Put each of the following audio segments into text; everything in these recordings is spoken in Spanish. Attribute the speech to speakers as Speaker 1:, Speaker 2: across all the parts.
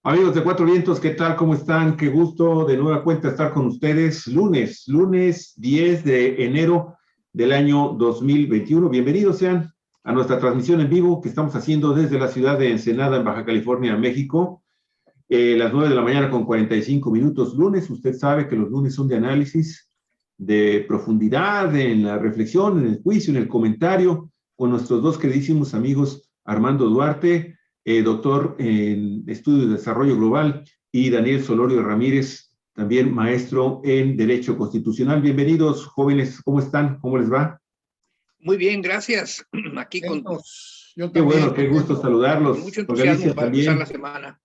Speaker 1: Amigos de Cuatro Vientos, ¿qué tal? ¿Cómo están? Qué gusto de nueva cuenta estar con ustedes. Lunes 10 de enero del año 2021. Bienvenidos sean a nuestra transmisión en vivo que estamos haciendo desde la ciudad de Ensenada, en Baja California, México. Las 9 de la mañana con 45 minutos. Lunes, usted sabe que los lunes son de análisis, de profundidad, en la reflexión, en el juicio, en el comentario, con nuestros dos queridísimos amigos Armando Duarte, doctor en Estudios de Desarrollo Global, y Daniel Solorio Ramírez, también maestro en Derecho Constitucional. Bienvenidos, jóvenes, ¿cómo están? ¿Cómo les va?
Speaker 2: Muy bien, gracias. Aquí con
Speaker 1: yo qué bueno, qué gusto saludarlos.
Speaker 2: Mucho entusiasmo
Speaker 1: Galicia,
Speaker 2: para
Speaker 1: también.
Speaker 2: empezar la semana.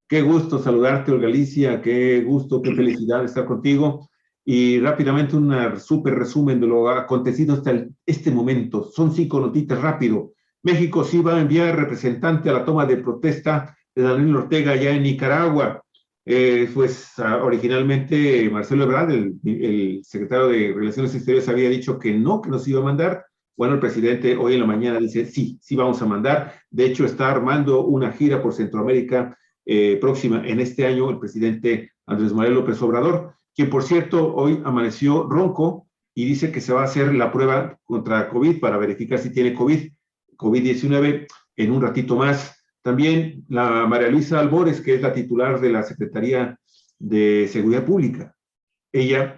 Speaker 1: Qué gusto saludarte, Olga Alicia, qué gusto, qué felicidad estar contigo. Y rápidamente un súper resumen de lo acontecido hasta este momento. Son 5 notitas rápido. México sí va a enviar representante a la toma de protesta de Daniel Ortega allá en Nicaragua. Originalmente Marcelo Ebrard, el secretario de Relaciones Exteriores, había dicho que no se iba a mandar. Bueno, el presidente hoy en la mañana dice sí vamos a mandar. De hecho, está armando una gira por Centroamérica próxima en este año el presidente Andrés Manuel López Obrador, quien por cierto hoy amaneció ronco y dice que se va a hacer la prueba contra COVID para verificar si tiene COVID-19 en un ratito más. También la María Luisa Albores, que es la titular de la Secretaría de Seguridad Pública, ella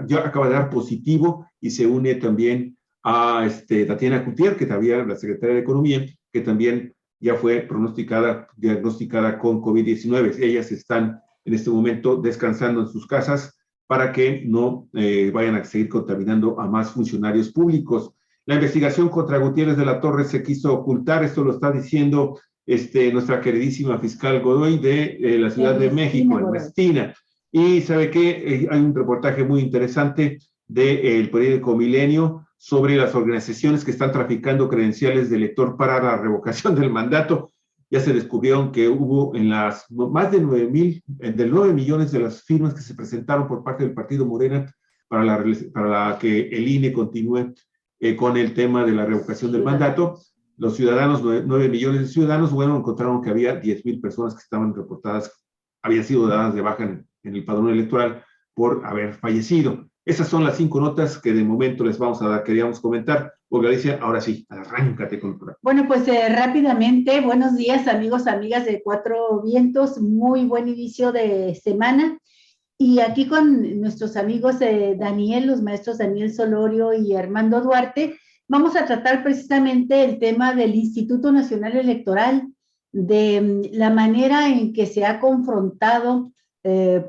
Speaker 1: ya acaba de dar positivo y se une también a Tatiana Cloutier, que también la secretaria de Economía, que también ya fue diagnosticada con COVID-19. Ellas están en este momento descansando en sus casas para que no vayan a seguir contaminando a más funcionarios públicos. La investigación contra Gutiérrez de la Torre se quiso ocultar, esto lo está diciendo nuestra queridísima fiscal Godoy de la Ciudad de México, Ernestina. Y sabe que hay un reportaje muy interesante del periódico Milenio sobre las organizaciones que están traficando credenciales de elector para la revocación del mandato. Ya se descubrieron que hubo en las más de 9 millones de las firmas que se presentaron por parte del partido Morena para que el INE continúe con el tema de la revocación del mandato. Los ciudadanos, 9 millones de ciudadanos, encontraron que había 10,000 personas que estaban reportadas, habían sido dadas de baja en el padrón electoral por haber fallecido. Esas son las 5 notas que de momento les vamos a dar, queríamos comentar. Olga Alicia, ahora sí, arráncate con el programa.
Speaker 3: Bueno, pues rápidamente, buenos días amigos, amigas de Cuatro Vientos, muy buen inicio de semana. Y aquí con nuestros amigos Daniel, los maestros Daniel Solorio y Armando Duarte, vamos a tratar precisamente el tema del Instituto Nacional Electoral, de la manera en que se ha confrontado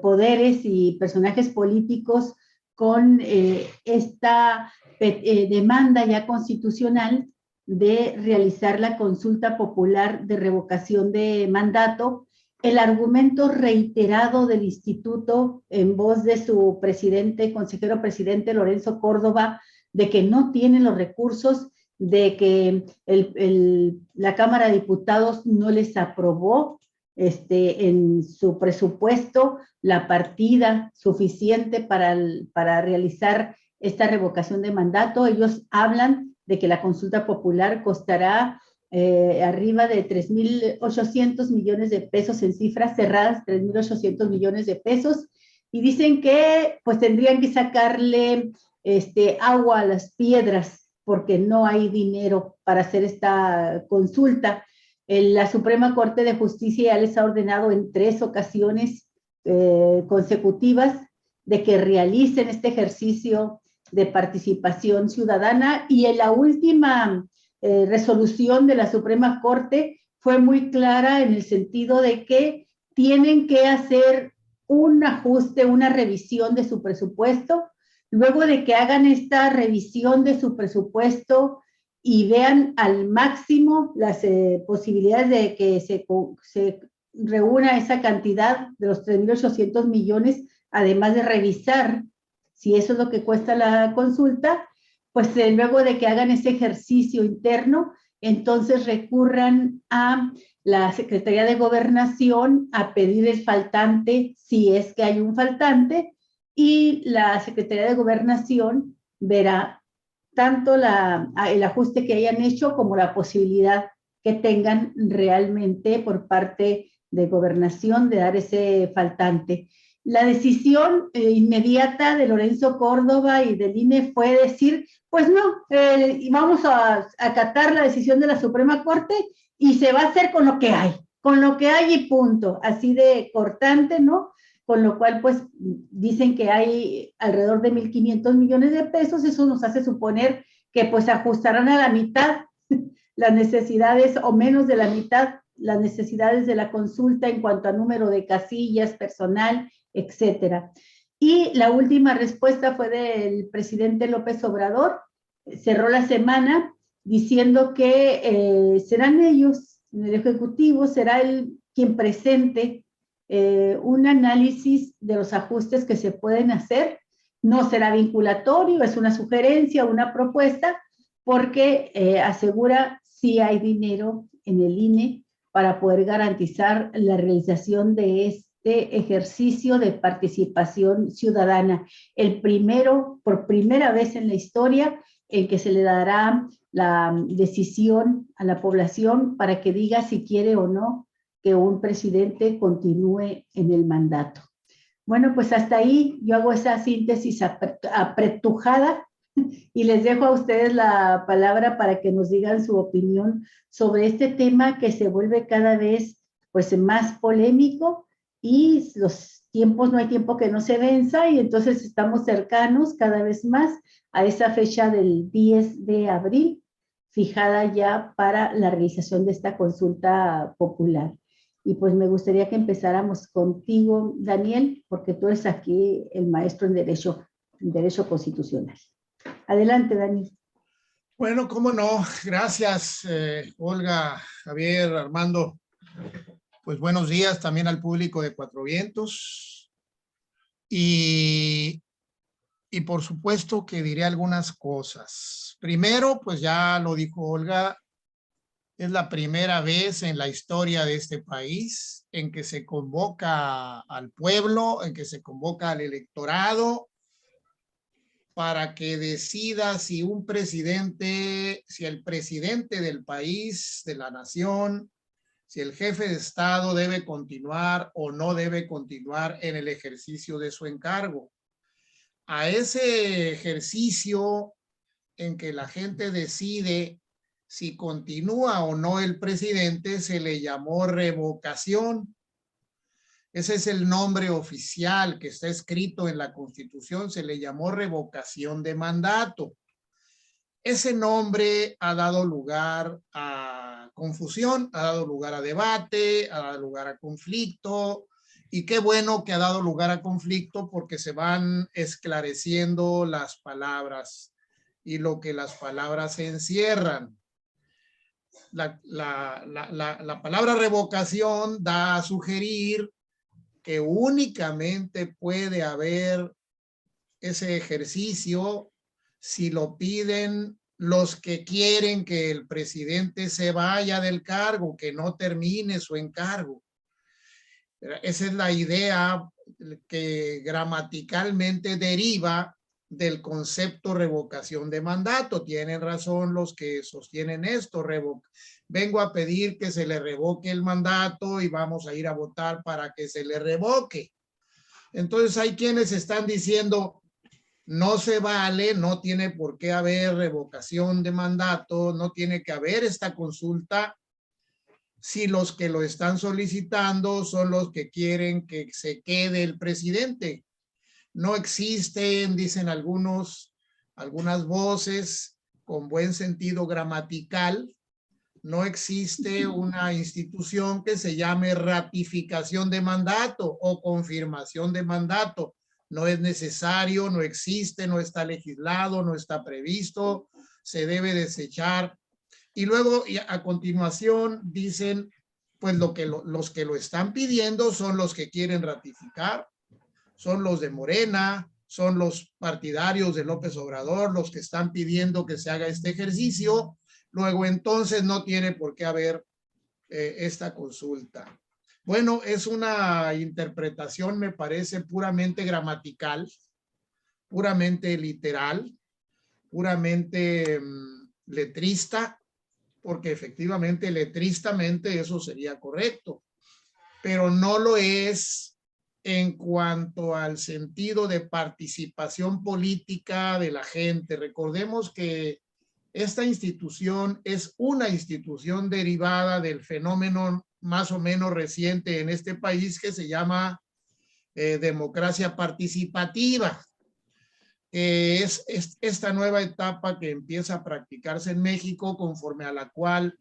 Speaker 3: poderes y personajes políticos con esta demanda ya constitucional de realizar la consulta popular de revocación de mandato. El argumento reiterado del instituto en voz de su consejero presidente Lorenzo Córdoba, de que no tienen los recursos, de que la Cámara de Diputados no les aprobó en su presupuesto la partida suficiente para realizar esta revocación de mandato. Ellos hablan de que la consulta popular costará arriba de 3,800 millones de pesos en cifras cerradas, 3,800 millones de pesos, y dicen que pues tendrían que sacarle agua a las piedras porque no hay dinero para hacer esta consulta. La Suprema Corte de Justicia ya les ha ordenado en 3 ocasiones consecutivas de que realicen este ejercicio de participación ciudadana, y en la última resolución de la Suprema Corte fue muy clara en el sentido de que tienen que hacer un ajuste, una revisión de su presupuesto. Luego de que hagan esta revisión de su presupuesto y vean al máximo las posibilidades de que se reúna esa cantidad de los 3,800 millones, además de revisar si eso es lo que cuesta la consulta, pues luego de que hagan ese ejercicio interno, entonces recurran a la Secretaría de Gobernación a pedir el faltante, si es que hay un faltante, y la Secretaría de Gobernación verá tanto el ajuste que hayan hecho como la posibilidad que tengan realmente por parte de Gobernación de dar ese faltante. La decisión inmediata de Lorenzo Córdoba y del INE fue decir, pues no, vamos a acatar la decisión de la Suprema Corte y se va a hacer con lo que hay y punto, así de cortante, ¿no? Con lo cual, pues, dicen que hay alrededor de 1,500 millones de pesos, eso nos hace suponer que, pues, ajustarán a la mitad las necesidades, o menos de la mitad, las necesidades de la consulta en cuanto a número de casillas, personal, etcétera. Y la última respuesta fue del presidente López Obrador, cerró la semana diciendo que serán ellos, el Ejecutivo será quien presente un análisis de los ajustes que se pueden hacer. No será vinculatorio, es una sugerencia, una propuesta, porque asegura si hay dinero en el INE para poder garantizar la realización de este ejercicio de participación ciudadana. El primero, por primera vez en la historia, en que se le dará la decisión a la población para que diga si quiere o no que un presidente continúe en el mandato. Bueno, pues hasta ahí yo hago esa síntesis apretujada y les dejo a ustedes la palabra para que nos digan su opinión sobre este tema que se vuelve cada vez pues más polémico, y los tiempos, no hay tiempo que no se venza, y entonces estamos cercanos cada vez más a esa fecha del 10 de abril, fijada ya para la realización de esta consulta popular. Y pues me gustaría que empezáramos contigo, Daniel, porque tú eres aquí el maestro en derecho constitucional. Adelante, Dani.
Speaker 4: Bueno, cómo no. Gracias, Olga, Javier, Armando. Pues buenos días también al público de Cuatro Vientos. Y por supuesto que diré algunas cosas. Primero, pues ya lo dijo Olga, es la primera vez en la historia de este país en que se convoca al pueblo, en que se convoca al electorado para que decida si un presidente, si el presidente del país, de la nación, si el jefe de Estado debe continuar o no debe continuar en el ejercicio de su encargo. A ese ejercicio en que la gente decide si continúa o no el presidente se le llamó revocación. Ese es el nombre oficial que está escrito en la Constitución, se le llamó revocación de mandato. Ese nombre ha dado lugar a confusión, ha dado lugar a debate, ha dado lugar a conflicto, y qué bueno que ha dado lugar a conflicto porque se van esclareciendo las palabras y lo que las palabras encierran. La palabra revocación da a sugerir que únicamente puede haber ese ejercicio si lo piden los que quieren que el presidente se vaya del cargo, que no termine su encargo. Esa es la idea que gramaticalmente deriva del concepto revocación de mandato. Tienen razón los que sostienen esto. Vengo a pedir que se le revoque el mandato y vamos a ir a votar para que se le revoque. Entonces hay quienes están diciendo no se vale, no tiene por qué haber revocación de mandato, no tiene que haber esta consulta si los que lo están solicitando son los que quieren que se quede el presidente. No existen, dicen algunas voces con buen sentido gramatical, no existe una institución que se llame ratificación de mandato o confirmación de mandato. No es necesario, no existe, no está legislado, no está previsto, se debe desechar. Y luego a continuación dicen, pues los que lo están pidiendo son los que quieren ratificar, son los de Morena, son los partidarios de López Obrador, los que están pidiendo que se haga este ejercicio. Luego entonces no tiene por qué haber esta consulta. Bueno, es una interpretación, me parece, puramente gramatical, puramente literal, puramente letrista, porque efectivamente letristamente eso sería correcto. pero no lo es en cuanto al sentido de participación política de la gente. Recordemos que esta institución es una institución derivada del fenómeno más o menos reciente en este país que se llama democracia participativa. Es esta nueva etapa que empieza a practicarse en México, conforme a la cual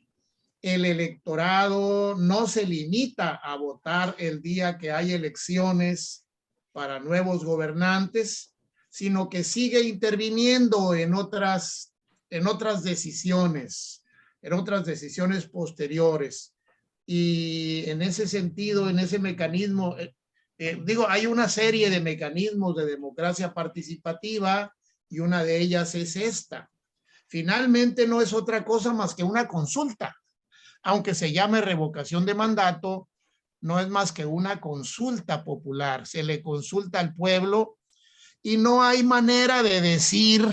Speaker 4: el electorado no se limita a votar el día que hay elecciones para nuevos gobernantes, sino que sigue interviniendo en otras decisiones posteriores. Y en ese sentido, en ese mecanismo, hay una serie de mecanismos de democracia participativa y una de ellas es esta. Finalmente no es otra cosa más que una consulta. Aunque se llame revocación de mandato, no es más que una consulta popular. Se le consulta al pueblo y no hay manera de decir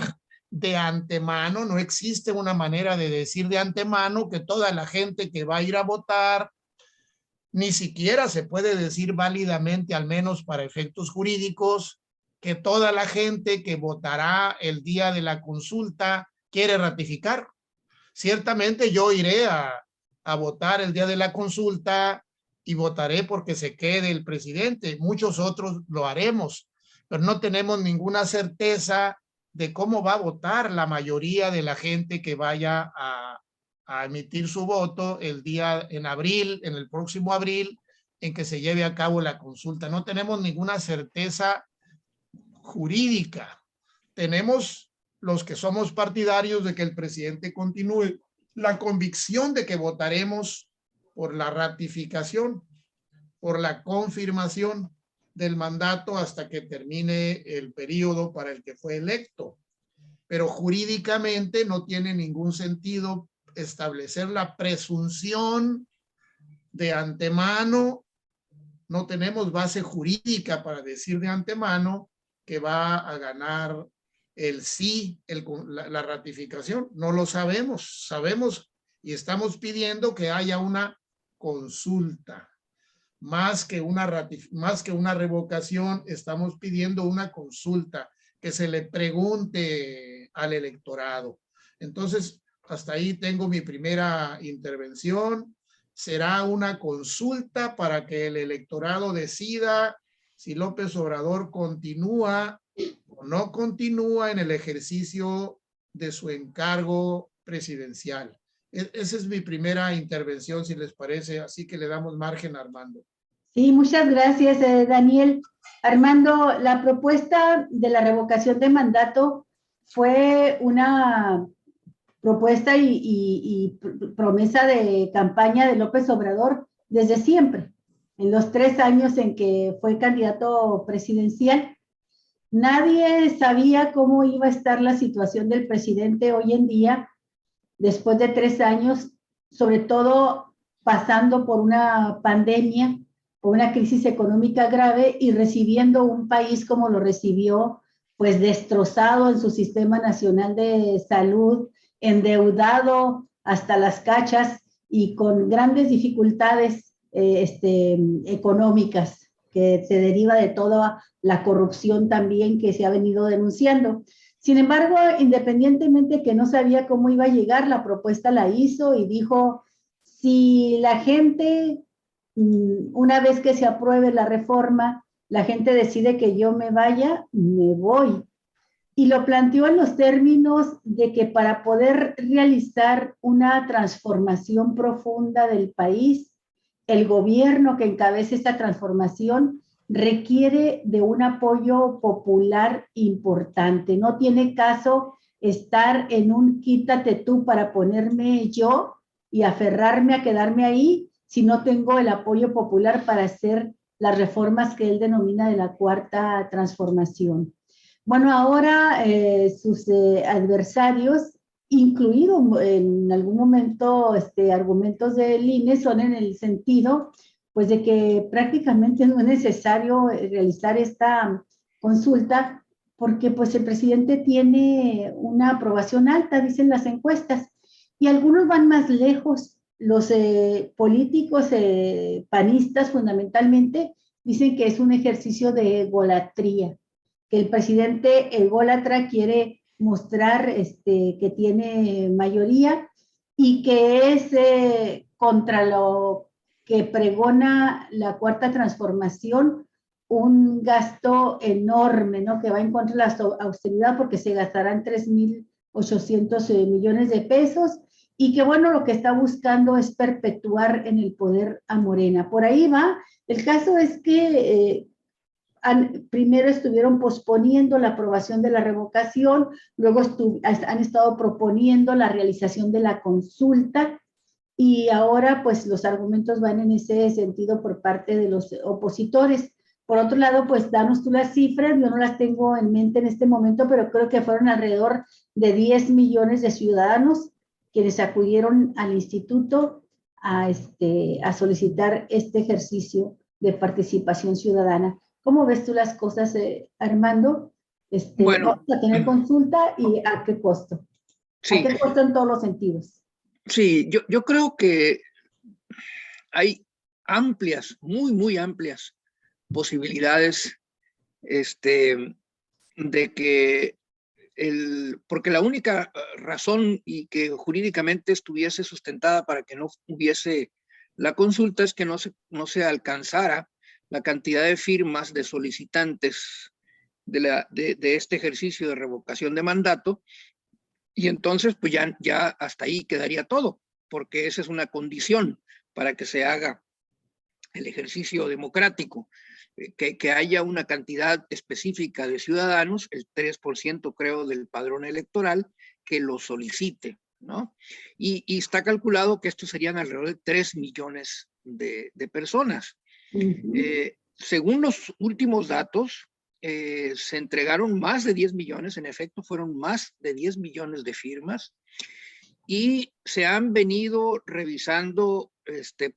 Speaker 4: de antemano, no existe una manera de decir de antemano que toda la gente que va a ir a votar, ni siquiera se puede decir válidamente, al menos para efectos jurídicos, que toda la gente que votará el día de la consulta quiere ratificar. Ciertamente yo iré a votar el día de la consulta y votaré porque se quede el presidente. Muchos otros lo haremos, pero no tenemos ninguna certeza de cómo va a votar la mayoría de la gente que vaya a emitir su voto el día en abril, en el próximo abril, en que se lleve a cabo la consulta. No tenemos ninguna certeza jurídica. Tenemos los que somos partidarios de que el presidente continúe, la convicción de que votaremos por la ratificación, por la confirmación del mandato hasta que termine el periodo para el que fue electo. Pero jurídicamente no tiene ningún sentido establecer la presunción de antemano. No tenemos base jurídica para decir de antemano que va a ganar el sí, la ratificación. No lo sabemos. Sabemos y estamos pidiendo que haya una consulta. Más que una revocación, estamos pidiendo una consulta, que se le pregunte al electorado. Entonces, hasta ahí tengo mi primera intervención. Será una consulta para que el electorado decida si López Obrador continúa o no continúa en el ejercicio de su encargo presidencial. Esa es mi primera intervención, si les parece, así que le damos margen a Armando.
Speaker 3: Sí, muchas gracias, Daniel. Armando, la propuesta de la revocación de mandato fue una propuesta y promesa de campaña de López Obrador desde siempre. En los 3 años en que fue candidato presidencial, nadie sabía cómo iba a estar la situación del presidente hoy en día, después de 3 años, sobre todo pasando por una pandemia, por una crisis económica grave y recibiendo un país como lo recibió, pues destrozado en su sistema nacional de salud, endeudado hasta las cachas y con grandes dificultades económicas que se deriva de toda la corrupción también que se ha venido denunciando. Sin embargo, independientemente que no sabía cómo iba a llegar, la propuesta la hizo y dijo, si la gente, una vez que se apruebe la reforma, la gente decide que yo me vaya, me voy. Y lo planteó en los términos de que para poder realizar una transformación profunda del país, el gobierno que encabece esta transformación requiere de un apoyo popular importante. No tiene caso estar en un quítate tú para ponerme yo y aferrarme a quedarme ahí si no tengo el apoyo popular para hacer las reformas que él denomina de la cuarta transformación. Bueno, ahora sus adversarios, incluido en algún momento argumentos del INE, son en el sentido pues de que prácticamente no es necesario realizar esta consulta porque pues el presidente tiene una aprobación alta, dicen las encuestas, y algunos van más lejos los políticos panistas fundamentalmente dicen que es un ejercicio de egolatría, que el presidente ególatra quiere mostrar que tiene mayoría y que es contra lo que pregona la Cuarta Transformación, un gasto enorme, ¿no? Que va en contra de la austeridad porque se gastarán 3.800 millones de pesos y que, bueno, lo que está buscando es perpetuar en el poder a Morena. Por ahí va. El caso es que primero estuvieron posponiendo la aprobación de la revocación, luego han estado proponiendo la realización de la consulta y ahora pues los argumentos van en ese sentido por parte de los opositores. Por otro lado, pues danos tú las cifras, yo no las tengo en mente en este momento, pero creo que fueron alrededor de 10 millones de ciudadanos quienes acudieron al instituto a solicitar este ejercicio de participación ciudadana. ¿Cómo ves tú las cosas, Armando?
Speaker 2: Bueno,
Speaker 3: Vamos a tener consulta y ¿a qué costo?
Speaker 2: sí,
Speaker 3: ¿A qué costo en todos los sentidos?
Speaker 2: sí, yo creo que hay amplias, muy amplias posibilidades de que porque la única razón y que jurídicamente estuviese sustentada para que no hubiese la consulta es que no se alcanzara la cantidad de firmas de solicitantes de este ejercicio de revocación de mandato, y entonces pues ya hasta ahí quedaría todo, porque esa es una condición para que se haga el ejercicio democrático, que haya una cantidad específica de ciudadanos, el 3% creo del padrón electoral, que lo solicite, ¿no? Y está calculado que estos serían alrededor de 3 millones de personas. Según los últimos datos, se entregaron más de 10 millones, en efecto fueron más de 10 millones de firmas, y se han venido revisando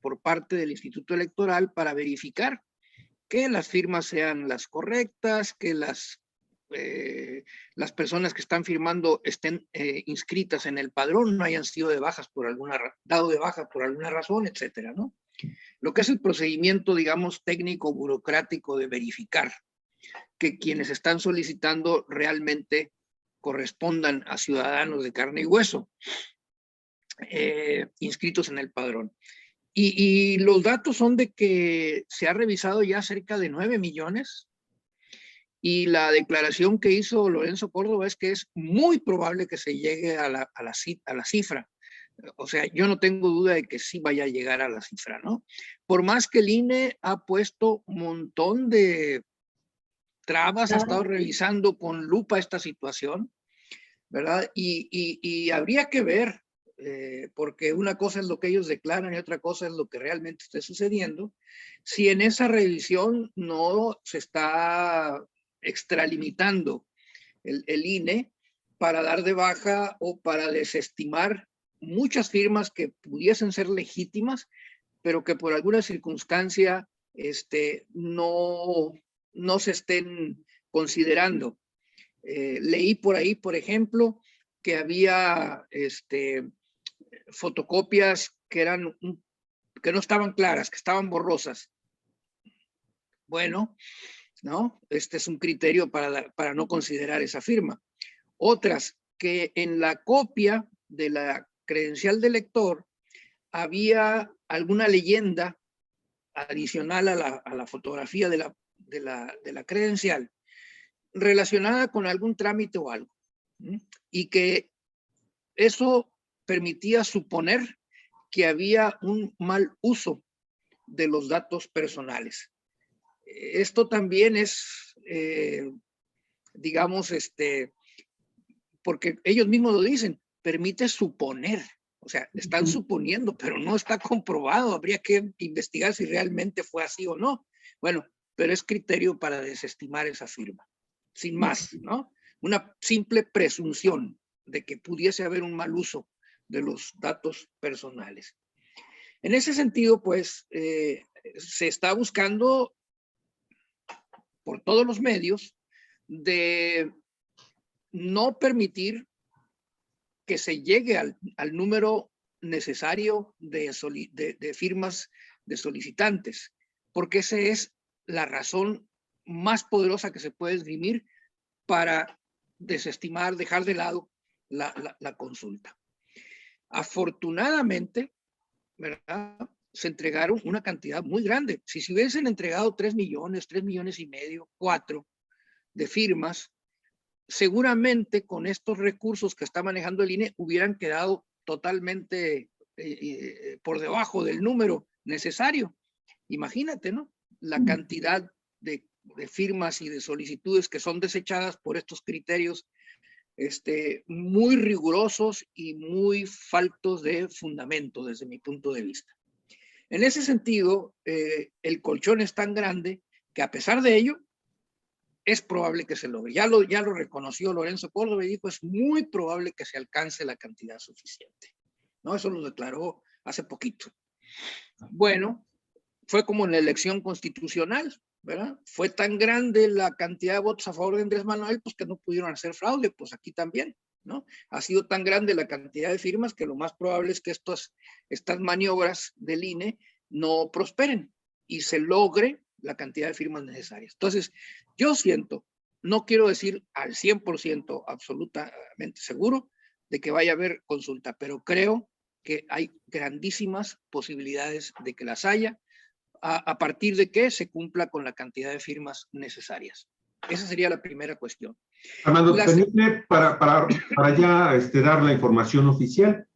Speaker 2: por parte del Instituto Electoral para verificar que las firmas sean las correctas, que las personas que están firmando estén inscritas en el padrón, no hayan sido dado de baja por alguna razón, etcétera, ¿no? Lo que es el procedimiento, digamos, técnico, burocrático de verificar que quienes están solicitando realmente correspondan a ciudadanos de carne y hueso, inscritos en el padrón. Y los datos son de que se ha revisado ya cerca de 9 millones, y la declaración que hizo Lorenzo Córdoba es que es muy probable que se llegue a la cifra. O sea, yo no tengo duda de que sí vaya a llegar a la cifra, ¿no? Por más que el INE ha puesto un montón de trabas, ha estado revisando con lupa esta situación, ¿verdad? Y habría que ver, porque una cosa es lo que ellos declaran y otra cosa es lo que realmente está sucediendo, si en esa revisión no se está extralimitando el INE para dar de baja o para desestimar muchas firmas que pudiesen ser legítimas, pero que por alguna circunstancia no se estén considerando. Leí por ahí, por ejemplo, que había fotocopias que no estaban claras, que estaban borrosas. Bueno, ¿no? Este es un criterio para no considerar esa firma. Otras, que en la copia de la credencial del lector había alguna leyenda adicional a la fotografía de la credencial, relacionada con algún trámite o algo, y que eso permitía suponer que había un mal uso de los datos personales. Esto también es, digamos, porque ellos mismos lo dicen, permite suponer, o sea, están suponiendo, pero no está comprobado, habría que investigar si realmente fue así o no. Bueno, pero es criterio para desestimar esa firma, sin más, ¿no? Una simple presunción de que pudiese haber un mal uso de los datos personales. En ese sentido, pues, se está buscando por todos los medios de no permitir que se llegue al número necesario de firmas de solicitantes, porque esa es la razón más poderosa que se puede esgrimir para desestimar, dejar de lado la consulta. Afortunadamente, ¿verdad?, se entregaron una cantidad muy grande. Si se hubiesen entregado 3 millones, 3 millones y medio, 4 de firmas, seguramente con estos recursos que está manejando el INE hubieran quedado totalmente por debajo del número necesario. Imagínate, ¿no?, la cantidad de firmas y de solicitudes que son desechadas por estos criterios muy rigurosos y muy faltos de fundamento desde mi punto de vista. En ese sentido, el colchón es tan grande que a pesar de ello, es probable que se logre. Ya lo reconoció Lorenzo Córdoba y dijo, es muy probable que se alcance la cantidad suficiente, ¿no? Eso lo declaró hace poquito. Bueno, fue como en la elección constitucional, ¿verdad? Fue tan grande la cantidad de votos a favor de Andrés Manuel, pues que no pudieron hacer fraude, pues aquí también, ¿no? Ha sido tan grande la cantidad de firmas que lo más probable es que estas maniobras del INE no prosperen y se logre la cantidad de firmas necesarias. Entonces, yo siento, no quiero decir al 100% absolutamente seguro de que vaya a haber consulta, pero creo que hay grandísimas posibilidades de que las haya, a partir de que se cumpla con la cantidad de firmas necesarias. Esa sería la primera cuestión.
Speaker 1: Armando, permíteme para ya dar la información oficial,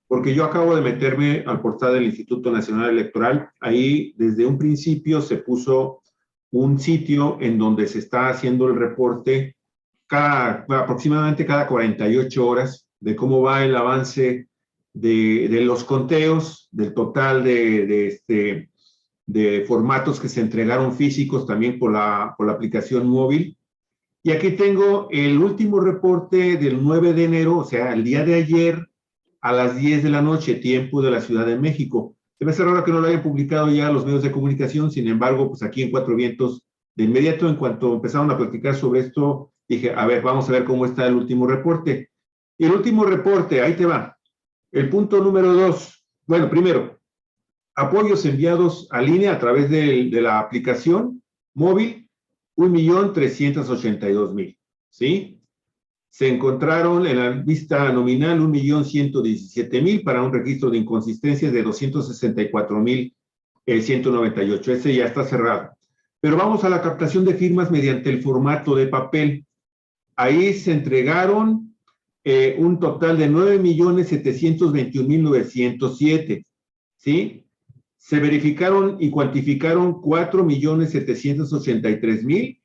Speaker 1: porque yo acabo de meterme al portal del Instituto Nacional Electoral. Ahí desde un principio se puso un sitio en donde se está haciendo el reporte aproximadamente cada 48 horas de cómo va el avance de los conteos, del total de formatos que se entregaron físicos también por la aplicación móvil. Y aquí tengo el último reporte del 9 de enero, o sea, el día de ayer, a las 10 de la noche, tiempo de la Ciudad de México. Debe ser raro que no lo hayan publicado ya los medios de comunicación, sin embargo, pues aquí en Cuatro Vientos, de inmediato, en cuanto empezaron a platicar sobre esto, dije, a ver, vamos a ver cómo está el último reporte. Y el último reporte, ahí te va. El punto número 2. Bueno, primero, apoyos enviados a línea a través de la aplicación móvil, 1,382,000, ¿sí? Se encontraron en la vista nominal 1,117,000 para un registro de inconsistencias de 264,198. Ese ya está cerrado. Pero vamos a la captación de firmas mediante el formato de papel. Ahí se entregaron un total de 9,721,907, ¿sí? Se verificaron y cuantificaron 4,783,000.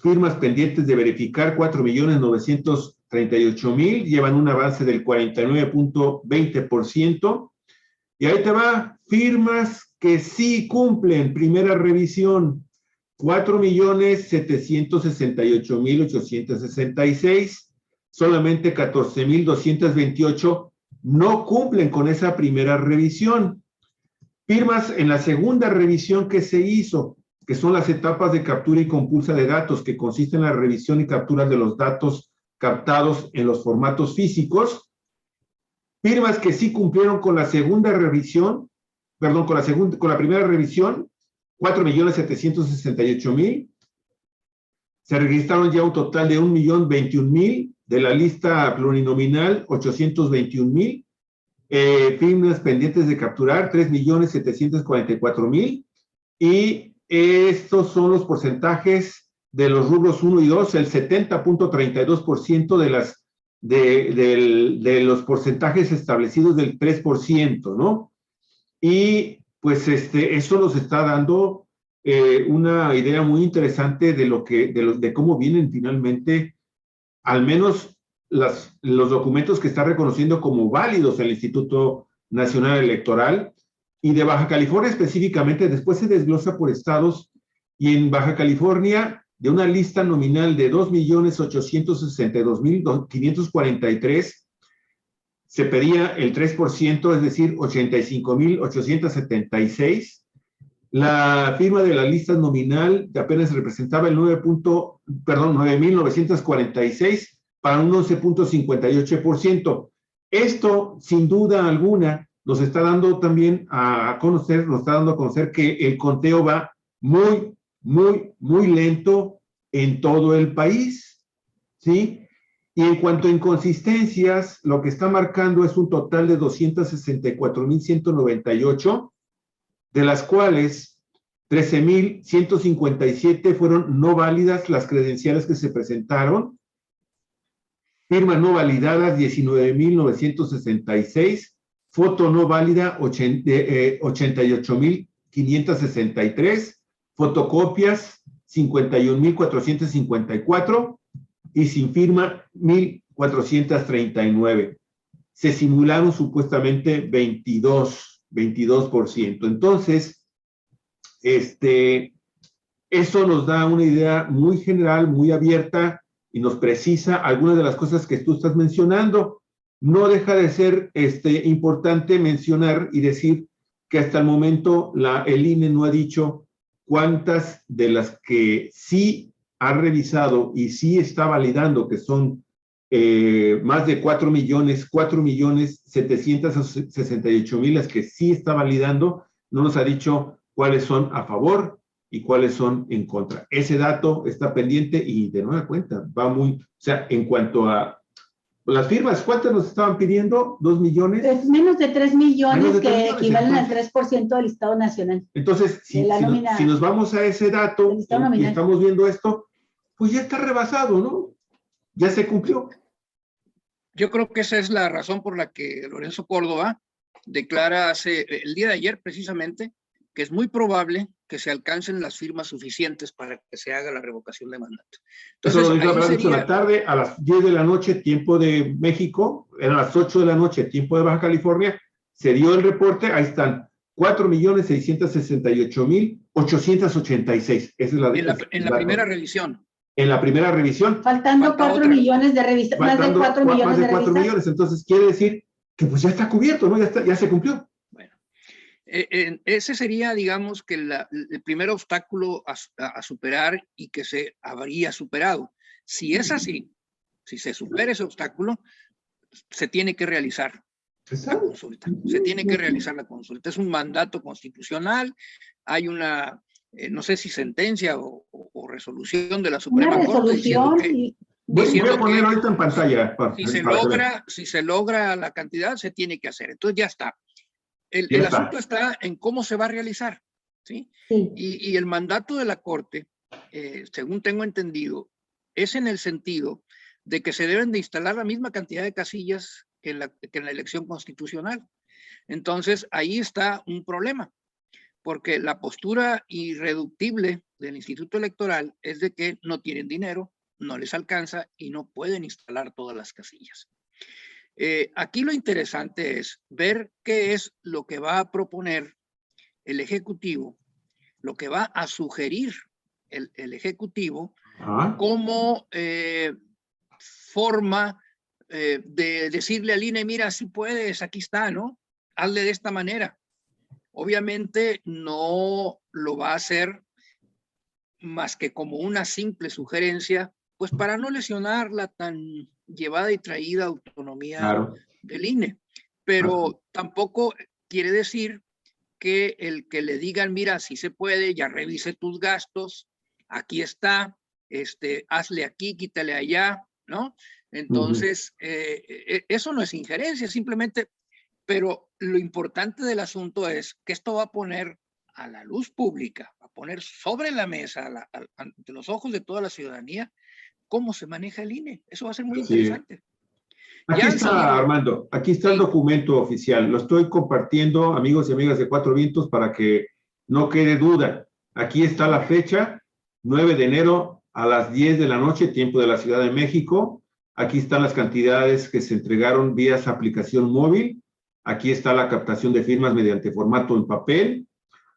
Speaker 1: Firmas pendientes de verificar 4,938,000, llevan un avance del 49.20%. Y ahí te va, firmas que sí cumplen primera revisión, 4,768,866, solamente 14,228 no cumplen con esa primera revisión. Firmas en la segunda revisión que se hizo, que son las etapas de captura y compulsa de datos, que consisten en la revisión y captura de los datos captados en los formatos físicos. Firmas que sí cumplieron con la segunda revisión, perdón, con la primera revisión, 4,768,000. Se registraron ya un total de 1,021,000, de la lista plurinominal, 821,000. Firmas pendientes de capturar, 3,744,000. Y estos son los porcentajes de los rubros 1 y 2, el 70.32% de los porcentajes establecidos del 3%, ¿no? Y pues eso nos está dando una idea muy interesante de cómo vienen finalmente, al menos los documentos que está reconociendo como válidos el Instituto Nacional Electoral. Y de Baja California específicamente, después se desglosa por estados, y en Baja California, de una lista nominal de 2,862,543, se pedía el 3%, es decir, 85,876. La firma de la lista nominal apenas representaba el 9,946 para un 11,58%. Esto, sin duda alguna, nos está dando también a conocer, nos está dando a conocer que el conteo va muy, muy, muy lento en todo el país, ¿sí? Y en cuanto a inconsistencias, lo que está marcando es un total de 264,198, de las cuales 13,157 fueron no válidas las credenciales que se presentaron, firmas no validadas 19,966, foto no válida 88,563, fotocopias 51,454 y sin firma 1,439. Se simularon supuestamente 22%. Entonces, eso nos da una idea muy general, muy abierta y nos precisa algunas de las cosas que tú estás mencionando. No deja de ser importante mencionar y decir que hasta el momento el INE no ha dicho cuántas de las que sí ha revisado y sí está validando, que son más de 4,768,000 las que sí está validando, no nos ha dicho cuáles son a favor y cuáles son en contra. Ese dato está pendiente y de nueva cuenta va muy, o sea, en cuanto a las firmas, ¿cuántas nos estaban pidiendo? ¿2 millones?
Speaker 3: Es menos de 3 millones,
Speaker 1: Menos de 3
Speaker 3: que
Speaker 1: millones,
Speaker 3: equivalen
Speaker 1: entonces,
Speaker 3: al 3% del Estado Nacional.
Speaker 1: Entonces, si nos vamos a ese dato y estamos viendo esto, pues ya está rebasado, ¿no? Ya se cumplió.
Speaker 2: Yo creo que esa es la razón por la que Lorenzo Córdoba declara el día de ayer precisamente que es muy probable que se alcancen las firmas suficientes para que se haga la revocación de mandato.
Speaker 1: Entonces, eso lo dijo en la tarde, a las 10 de la noche, tiempo de México, eran las 8 de la noche, tiempo de Baja California, se dio el reporte, ahí están, 4,668,886. Esa es la
Speaker 2: en la primera revisión.
Speaker 1: En la primera revisión.
Speaker 3: Faltando 4 millones de revistas, más de 4 millones
Speaker 1: más de 4 millones, entonces quiere decir que pues ya está cubierto, ¿no? Ya se cumplió.
Speaker 2: Bueno, ese sería, digamos, que el primer obstáculo a superar y que se habría superado. Si es así, si se supera ese obstáculo, se tiene que realizar la consulta. Se tiene que realizar la consulta. Es un mandato constitucional, hay una, no sé si sentencia o resolución de la Suprema Corte diciendo que
Speaker 1: voy a poner ahorita en pantalla.
Speaker 2: Si se logra la cantidad, se tiene que hacer. Entonces ya está. El asunto está en cómo se va a realizar, ¿sí?
Speaker 3: Sí.
Speaker 2: Y el mandato de la Corte, según tengo entendido, es en el sentido de que se deben de instalar la misma cantidad de casillas que en la elección constitucional. Entonces, ahí está un problema, porque la postura irreductible del Instituto Electoral es de que no tienen dinero, no les alcanza y no pueden instalar todas las casillas. Aquí lo interesante es ver qué es lo que va a proponer el Ejecutivo, lo que va a sugerir el Ejecutivo como forma de decirle al INE, mira, si puedes, aquí está, ¿no? Hazle de esta manera. Obviamente no lo va a hacer más que como una simple sugerencia, pues para no lesionar la tan llevada y traída autonomía del INE. Pero tampoco quiere decir que el que le digan, mira, si se puede, ya revise tus gastos, aquí está, hazle aquí, quítale allá, ¿no? Entonces, eso no es injerencia, simplemente, pero lo importante del asunto es que esto va a poner a la luz pública, va a poner sobre la mesa, ante los ojos de toda la ciudadanía, cómo se maneja el INE. Eso va a ser muy interesante.
Speaker 1: Aquí está, Armando, aquí está el documento oficial. Lo estoy compartiendo, amigos y amigas de Cuatro Vientos, para que no quede duda. Aquí está la fecha, 9 de enero a las 10 de la noche, tiempo de la Ciudad de México. Aquí están las cantidades que se entregaron vía esa aplicación móvil. Aquí está la captación de firmas mediante formato en papel.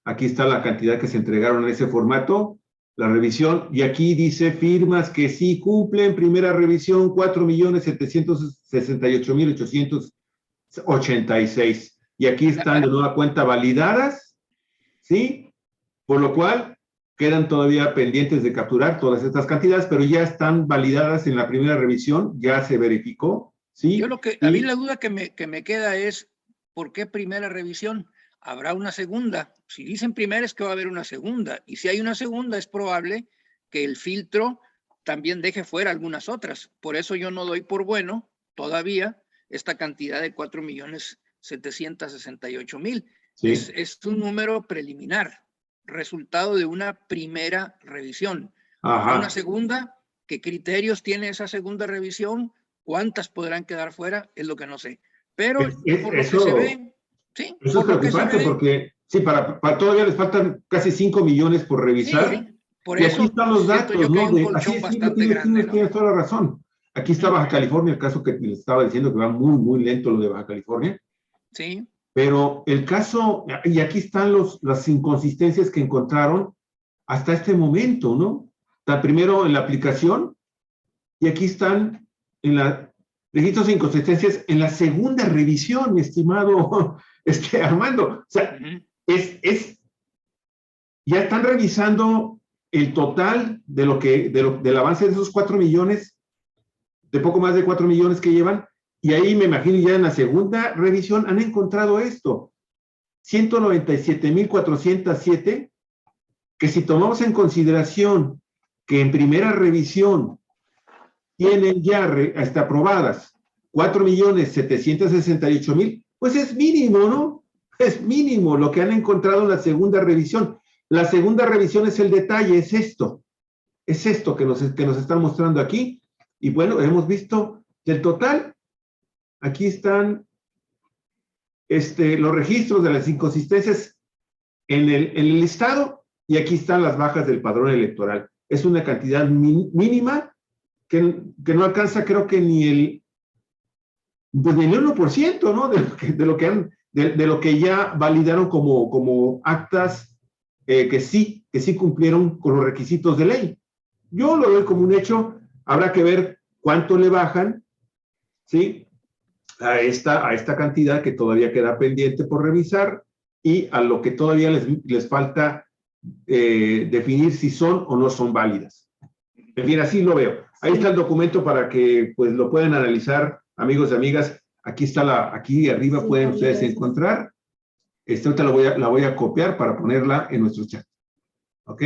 Speaker 1: Aquí está la cantidad que se entregaron en ese formato. La revisión, y aquí dice firmas que sí cumplen, primera revisión, 4,768,886. Y aquí están de nueva cuenta validadas, ¿sí? Por lo cual, quedan todavía pendientes de capturar todas estas cantidades, pero ya están validadas en la primera revisión, ya se verificó, ¿sí?
Speaker 2: Yo a mí la duda que me queda es, ¿por qué primera revisión? ¿Habrá una segunda? Si dicen primera es que va a haber una segunda. Y si hay una segunda, es probable que el filtro también deje fuera algunas otras. Por eso yo no doy por bueno todavía esta cantidad de 4.768.000.
Speaker 1: Sí.
Speaker 2: Es un número preliminar, resultado de una primera revisión. ¿Habrá una segunda? ¿Qué criterios tiene esa segunda revisión? ¿Cuántas podrán quedar fuera? Es lo que no sé. Pero por lo que se ve, sí,
Speaker 1: eso es preocupante porque sí, para todavía les faltan casi 5 millones por revisar.
Speaker 2: Sí, por
Speaker 1: Y
Speaker 2: eso
Speaker 1: aquí están los
Speaker 2: siento
Speaker 1: datos,
Speaker 2: yo que hay
Speaker 1: ¿no?
Speaker 2: un
Speaker 1: Así
Speaker 2: colchón
Speaker 1: es,
Speaker 2: bastante grande, ¿no?
Speaker 1: tienes toda la razón. Aquí está Baja California, el caso que les estaba diciendo que va muy, muy lento lo de Baja California.
Speaker 2: Sí.
Speaker 1: Pero el caso, y aquí están las inconsistencias que encontraron hasta este momento, ¿no? Está primero en la aplicación y aquí están en la registros de inconsistencias en la segunda revisión, mi estimado Armando. O sea, ya están revisando el total del avance de esos 4 millones, de poco más de 4 millones que llevan, y ahí me imagino ya en la segunda revisión han encontrado esto, 197,407, que si tomamos en consideración que en primera revisión tienen ya hasta aprobadas 4,768,000, pues es mínimo, ¿no? Es mínimo lo que han encontrado en la segunda revisión. La segunda revisión es el detalle, es esto que nos están mostrando aquí. Y bueno, hemos visto del total, aquí están los registros de las inconsistencias en el listado y aquí están las bajas del padrón electoral. Es una cantidad mínima que no alcanza, creo que ni el 1%, ¿no? De lo que ya validaron como actas que sí cumplieron con los requisitos de ley. Yo lo doy como un hecho, habrá que ver cuánto le bajan, ¿sí? A esta cantidad que todavía queda pendiente por revisar y a lo que todavía les falta definir si son o no son válidas. En fin, así lo veo. Ahí está el documento para que pues lo puedan analizar, amigos y amigas. Aquí está aquí arriba pueden ustedes encontrar. Ahorita la voy a copiar para ponerla en nuestro chat. ¿Ok?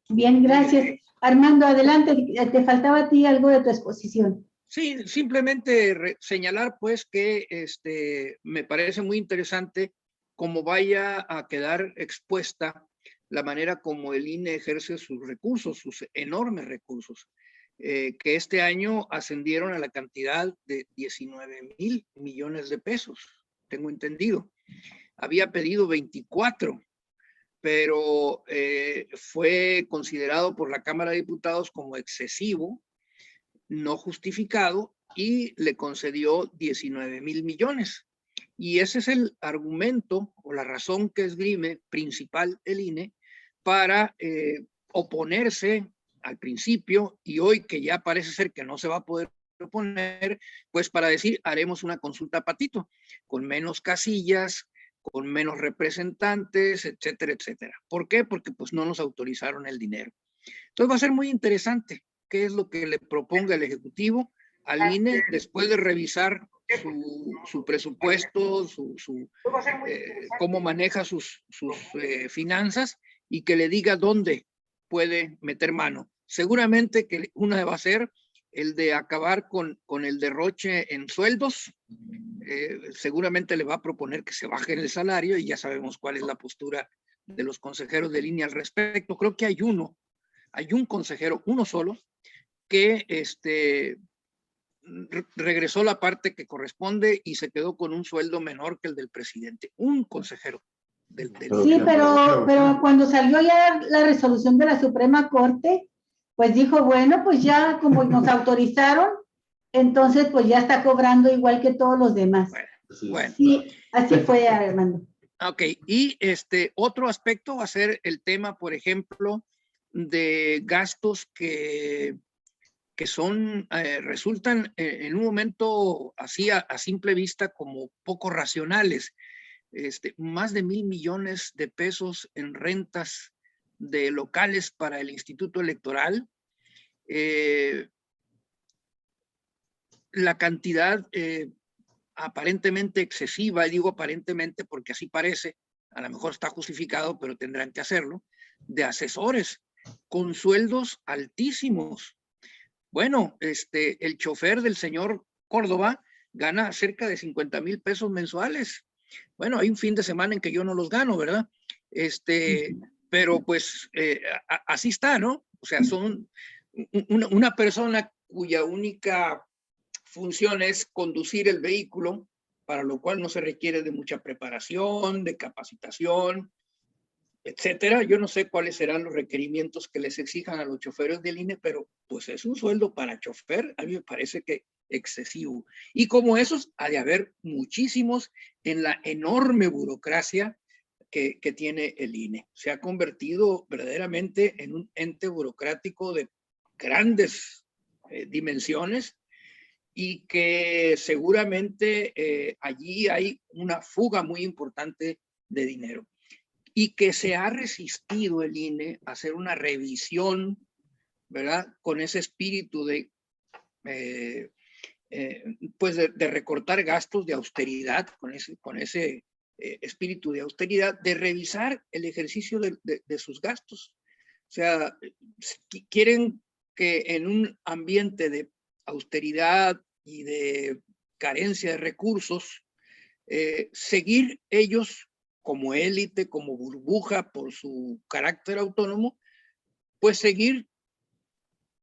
Speaker 3: Bien, gracias. Armando, adelante. Te faltaba a ti algo de tu exposición.
Speaker 2: Sí, simplemente señalar pues que me parece muy interesante cómo vaya a quedar expuesta la manera como el INE ejerce sus recursos, sus enormes recursos, que este año ascendieron a la cantidad de 19,000 millones de pesos, tengo entendido. Había pedido 24, pero fue considerado por la Cámara de Diputados como excesivo, no justificado, y le concedió 19,000 millones. Y ese es el argumento o la razón que esgrime principal el INE para oponerse al principio, y hoy que ya parece ser que no se va a poder oponer, pues para decir haremos una consulta patito, con menos casillas, con menos representantes, etcétera, etcétera. ¿Por qué? Porque pues no nos autorizaron el dinero. Entonces va a ser muy interesante qué es lo que le proponga el Ejecutivo al INE después de revisar su presupuesto, cómo maneja sus finanzas, y que le diga dónde puede meter mano. Seguramente que una va a ser el de acabar con el derroche en sueldos. Seguramente le va a proponer que se baje el salario, y ya sabemos cuál es la postura de los consejeros de línea al respecto. Creo que hay un consejero, uno solo, que regresó la parte que corresponde y se quedó con un sueldo menor que el del presidente. Un consejero.
Speaker 3: Sí, pero cuando salió ya la resolución de la Suprema Corte, pues dijo, bueno, pues ya como nos autorizaron, entonces pues ya está cobrando igual que todos los demás.
Speaker 2: Bueno.
Speaker 3: Sí, así fue, Armando.
Speaker 2: Ok, y otro aspecto va a ser el tema, por ejemplo, de gastos que resultan en un momento así a simple vista como poco racionales. Más de 1,000 millones de pesos en rentas de locales para el Instituto Electoral. la cantidad aparentemente excesiva, y digo aparentemente porque así parece, a lo mejor está justificado, pero tendrán que hacerlo, de asesores con sueldos altísimos. Bueno, el chofer del señor Córdoba gana cerca de 50,000 pesos mensuales. Bueno, hay un fin de semana en que yo no los gano, ¿verdad? Pero pues así está, ¿no? O sea, son una persona cuya única función es conducir el vehículo, para lo cual no se requiere de mucha preparación, de capacitación, etcétera. Yo no sé cuáles serán los requerimientos que les exijan a los choferes del INE, pero pues es un sueldo para chofer, a mí me parece que excesivo. Y como esos, ha de haber muchísimos en la enorme burocracia que tiene el INE. Se ha convertido verdaderamente en un ente burocrático de grandes dimensiones, y que seguramente allí hay una fuga muy importante de dinero, y que se ha resistido el INE a hacer una revisión, ¿verdad? Con ese espíritu de, pues de recortar gastos, de austeridad, con ese espíritu de austeridad, de revisar el ejercicio de sus gastos. O sea, quieren que en un ambiente de austeridad y de carencia de recursos, seguir ellos como élite, como burbuja por su carácter autónomo, pues seguir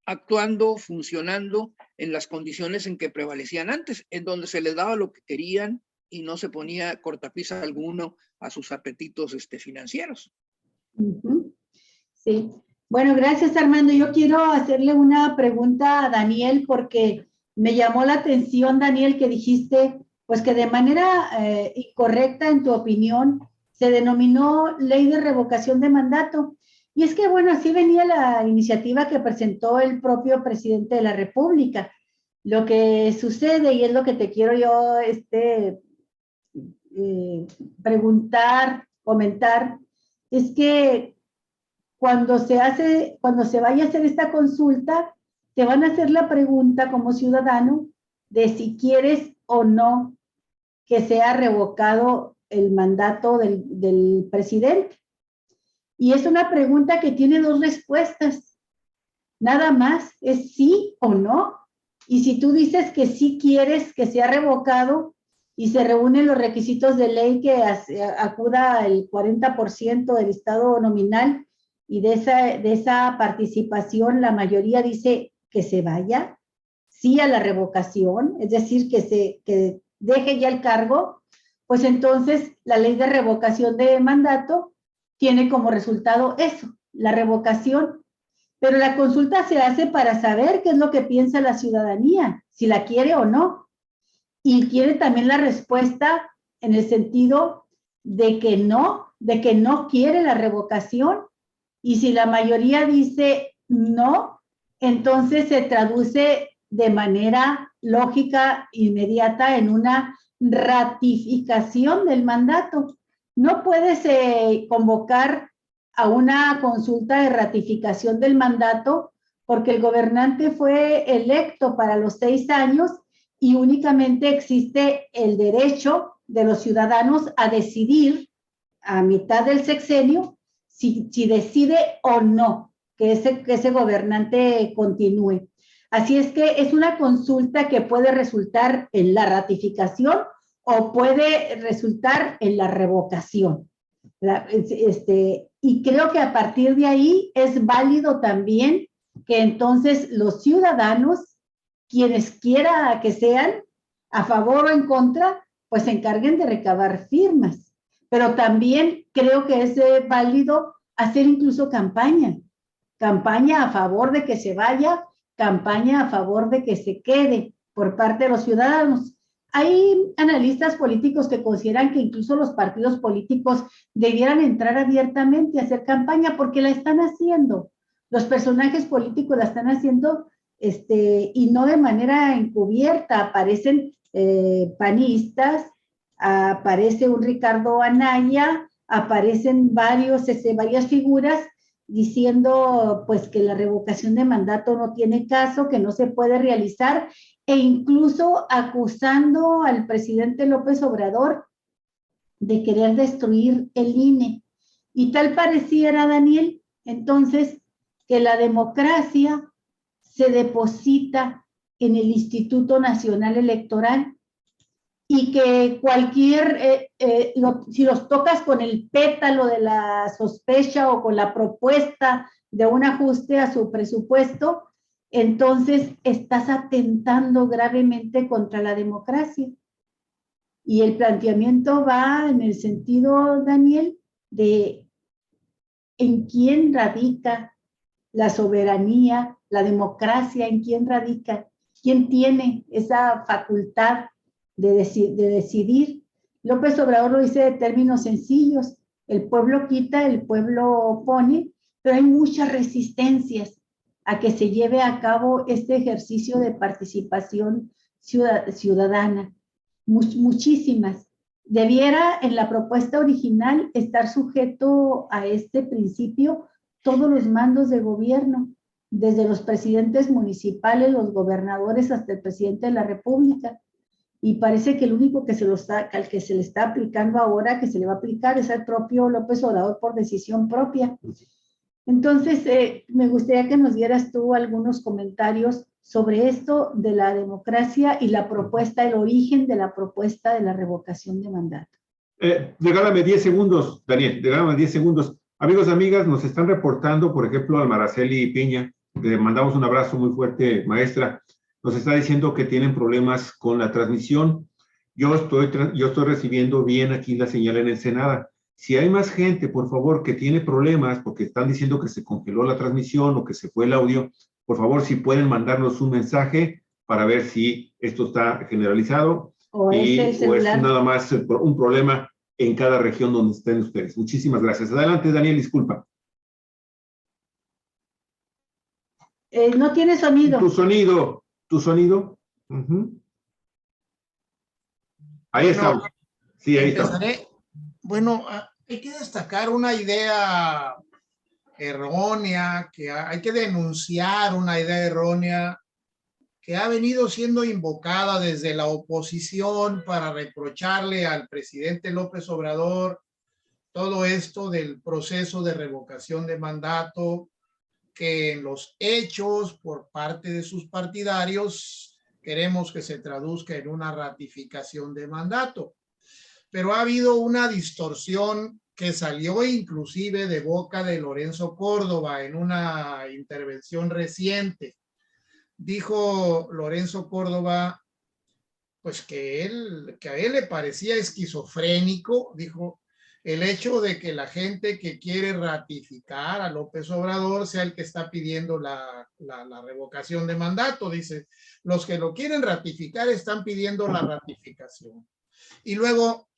Speaker 2: actuando, funcionando en las condiciones en que prevalecían antes, en donde se les daba lo que querían y no se ponía cortapisa alguno a sus apetitos financieros.
Speaker 3: Sí. Bueno, gracias, Armando. Yo quiero hacerle una pregunta a Daniel, porque me llamó la atención, Daniel, que dijiste, pues que de manera incorrecta, en tu opinión, se denominó ley de revocación de mandato. Y es que, bueno, así venía la iniciativa que presentó el propio presidente de la República. Lo que sucede, y es lo que te quiero yo preguntar, comentar, es que cuando se vaya a hacer esta consulta, te van a hacer la pregunta como ciudadano de si quieres o no que sea revocado el mandato del presidente. Y es una pregunta que tiene dos respuestas. Nada más es sí o no. Y si tú dices que sí quieres que sea revocado y se reúnen los requisitos de ley, que acuda el 40% del estado nominal, y de esa participación la mayoría dice que se vaya, sí a la revocación, es decir, que deje ya el cargo, pues entonces la ley de revocación de mandato tiene como resultado eso, la revocación. Pero la consulta se hace para saber qué es lo que piensa la ciudadanía, si la quiere o no. Y quiere también la respuesta en el sentido de que no quiere la revocación. Y si la mayoría dice no, entonces se traduce de manera lógica, inmediata, en una ratificación del mandato. No puedes convocar a una consulta de ratificación del mandato, porque el gobernante fue electo para los 6 años y únicamente existe el derecho de los ciudadanos a decidir a mitad del sexenio si decide o no que ese gobernante continúe. Así es que es una consulta que puede resultar en la ratificación o puede resultar en la revocación. Y creo que a partir de ahí es válido también que entonces los ciudadanos, quienes quiera que sean, a favor o en contra, pues se encarguen de recabar firmas. Pero también creo que es válido hacer incluso campaña a favor de que se vaya, campaña a favor de que se quede por parte de los ciudadanos. Hay analistas políticos que consideran que incluso los partidos políticos debieran entrar abiertamente a hacer campaña, porque la están haciendo. Los personajes políticos la están haciendo y no de manera encubierta. Aparecen panistas, aparece un Ricardo Anaya, aparecen varias figuras diciendo pues que la revocación de mandato no tiene caso, que no se puede realizar, e incluso acusando al presidente López Obrador de querer destruir el INE. Y tal pareciera, Daniel, entonces, que la democracia se deposita en el Instituto Nacional Electoral y que cualquier, si los tocas con el pétalo de la sospecha o con la propuesta de un ajuste a su presupuesto, entonces estás atentando gravemente contra la democracia. Y el planteamiento va en el sentido, Daniel, de en quién radica la soberanía, la democracia, en quién radica, quién tiene esa facultad de decidir. López Obrador lo dice de términos sencillos: el pueblo quita, el pueblo pone, pero hay muchas resistencias a que se lleve a cabo este ejercicio de participación ciudadana. Muchísimas. Debiera en la propuesta original estar sujeto a este principio todos los mandos de gobierno, desde los presidentes municipales, los gobernadores, hasta el presidente de la República. Y parece que el único que al que se le está aplicando ahora, que se le va a aplicar, es al propio López Obrador por decisión propia. Entonces, me gustaría que nos dieras tú algunos comentarios sobre esto de la democracia y la propuesta, el origen de la propuesta de la revocación de mandato.
Speaker 1: Regálame 10 segundos, Daniel, regálame 10 segundos. Amigos, amigas, nos están reportando, por ejemplo, a Maraceli Piña, le mandamos un abrazo muy fuerte, maestra, nos está diciendo que tienen problemas con la transmisión. Yo estoy recibiendo bien aquí la señal en Ensenada. Si hay más gente, por favor, que tiene problemas porque están diciendo que se congeló la transmisión o que se fue el audio, por favor, si pueden mandarnos un mensaje para ver si esto está generalizado o es nada más un problema en cada región donde estén ustedes. Muchísimas gracias. Adelante, Daniel, disculpa.
Speaker 3: No tiene sonido.
Speaker 1: Tu sonido. Ahí estamos. Sí, ahí estamos.
Speaker 4: Bueno, hay que destacar una idea errónea, que hay que denunciar una idea errónea que ha venido siendo invocada desde la oposición para reprocharle al presidente López Obrador todo esto del proceso de revocación de mandato, que en los hechos por parte de sus partidarios queremos que se traduzca en una ratificación de mandato. Pero ha habido una distorsión que salió inclusive de boca de Lorenzo Córdoba en una intervención reciente. Dijo Lorenzo Córdoba, pues que a él le parecía esquizofrénico, dijo, el hecho de que la gente que quiere ratificar a López Obrador sea el que está pidiendo la revocación de mandato. Dice, los que lo quieren ratificar están pidiendo la ratificación. Y luego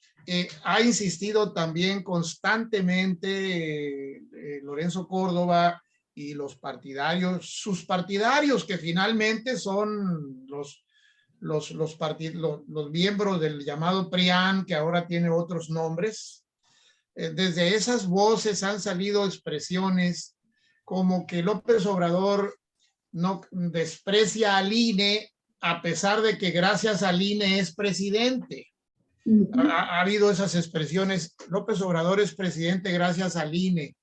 Speaker 4: ha insistido también constantemente Lorenzo Córdoba y los partidarios, sus partidarios, que finalmente son los miembros del llamado PRIAN, que ahora tiene otros nombres. Desde esas voces han salido expresiones como que López Obrador no desprecia al INE, a pesar de que gracias al INE es presidente. Ha habido esas expresiones. López Obrador es presidente gracias al INE.